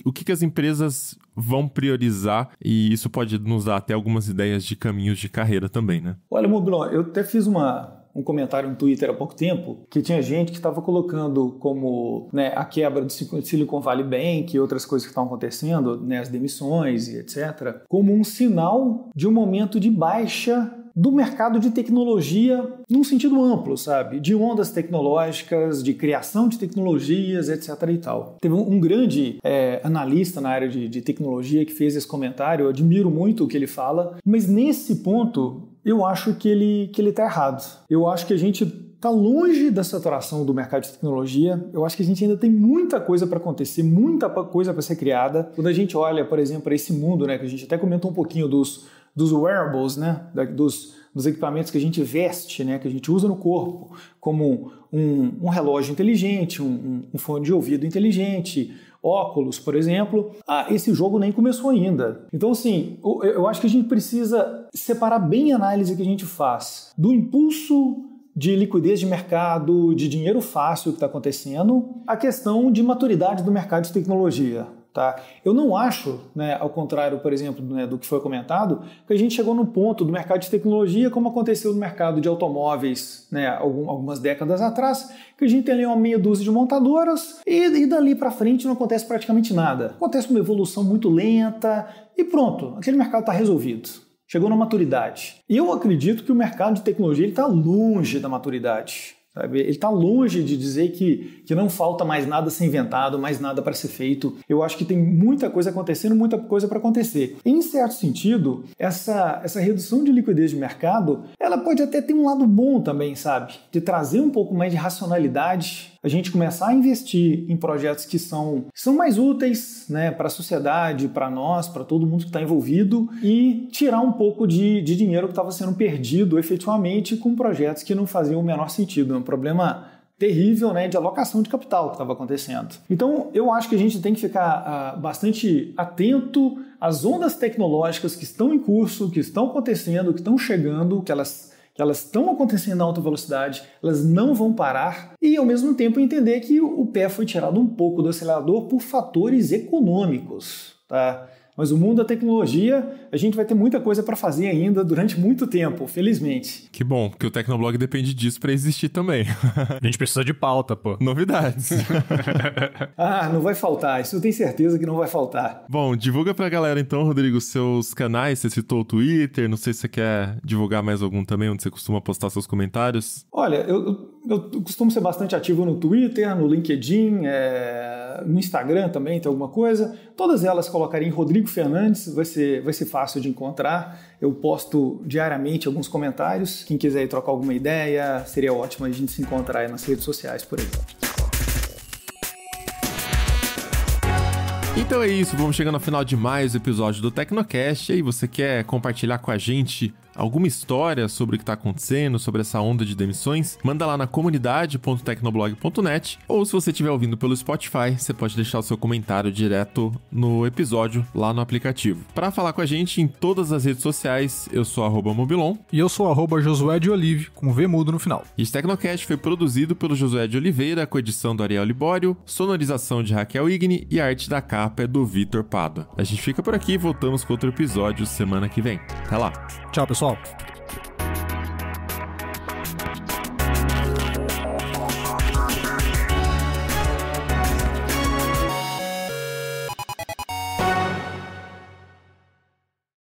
O que as empresas vão priorizar, e isso pode nos dar até algumas ideias de caminhos de carreira também, Olha, Mobilon, eu até fiz um comentário no Twitter há pouco tempo, que tinha gente que estava colocando como a quebra do Silicon Valley Bank e outras coisas que estão acontecendo, as demissões e etc., como um sinal de um momento de baixa do mercado de tecnologia num sentido amplo, sabe? De ondas tecnológicas, de criação de tecnologias, etc. e tal. Teve um grande analista na área de tecnologia que fez esse comentário, eu admiro muito o que ele fala, mas nesse ponto eu acho que ele está errado. Eu acho que a gente está longe da saturação do mercado de tecnologia. Eu acho que a gente ainda tem muita coisa para acontecer, muita coisa para ser criada. Quando a gente olha, por exemplo, para esse mundo, que a gente até comentou um pouquinho dos wearables, dos equipamentos que a gente veste, que a gente usa no corpo, como um relógio inteligente, um fone de ouvido inteligente, óculos, por exemplo. Esse jogo nem começou ainda. Então, assim, eu acho que a gente precisa separar bem a análise que a gente faz do impulso de liquidez de mercado, de dinheiro fácil que está acontecendo, a questão de maturidade do mercado de tecnologia. Tá? Eu não acho, ao contrário, por exemplo, do que foi comentado, que a gente chegou no ponto do mercado de tecnologia, como aconteceu no mercado de automóveis algumas décadas atrás, que a gente tem ali uma meia dúzia de montadoras e dali para frente não acontece praticamente nada. Acontece uma evolução muito lenta e pronto, aquele mercado está resolvido. Chegou na maturidade. E eu acredito que o mercado de tecnologia está longe da maturidade. Sabe? Ele está longe de dizer que não falta mais nada a ser inventado, mais nada para ser feito. Eu acho que tem muita coisa acontecendo, muita coisa para acontecer. Em certo sentido, essa redução de liquidez de mercado, ela pode até ter um lado bom também, sabe? De trazer um pouco mais de racionalidade, a gente começar a investir em projetos que são mais úteis, né, para a sociedade, para nós, para todo mundo que está envolvido, e tirar um pouco de dinheiro que estava sendo perdido efetivamente com projetos que não faziam o menor sentido. É um problema terrível, né, de alocação de capital que estava acontecendo. Então, eu acho que a gente tem que ficar bastante atento às ondas tecnológicas que estão em curso, que estão acontecendo, que estão chegando, que elas estão acontecendo a alta velocidade, elas não vão parar, e ao mesmo tempo entender que o pé foi tirado um pouco do acelerador por fatores econômicos, tá? Mas o mundo da tecnologia, a gente vai ter muita coisa para fazer ainda durante muito tempo, felizmente. Que bom, porque o Tecnoblog depende disso para existir também. A gente precisa de pauta, pô. Novidades. Não vai faltar, isso eu tenho certeza que não vai faltar. Bom, divulga pra galera então, Rodrigo, seus canais. Você citou o Twitter, não sei se você quer divulgar mais algum também, onde você costuma postar seus comentários. Olha, eu costumo ser bastante ativo no Twitter, no LinkedIn, no Instagram também tem alguma coisa. Todas elas colocarem Rodrigo Fernandes, vai ser fácil de encontrar. Eu posto diariamente alguns comentários. Quem quiser ir trocar alguma ideia, seria ótimo a gente se encontrar aí nas redes sociais, por exemplo. Então é isso, vamos chegando ao final de mais um episódio do Tecnocast. E aí, você quer compartilhar com a gente alguma história sobre o que está acontecendo, sobre essa onda de demissões? Manda lá na comunidade.tecnoblog.net, ou se você estiver ouvindo pelo Spotify, você pode deixar o seu comentário direto no episódio lá no aplicativo. Para falar com a gente em todas as redes sociais, eu sou @mobilon. E eu sou @Josué de Olive, com V mudo no final. Esse Tecnocast foi produzido pelo Josué de Oliveira, com edição do Ariel Libório, sonorização de Raquel Igni e a arte da capa é do Vitor Pádua. A gente fica por aqui e voltamos com outro episódio semana que vem. Até lá. Tchau, pessoal.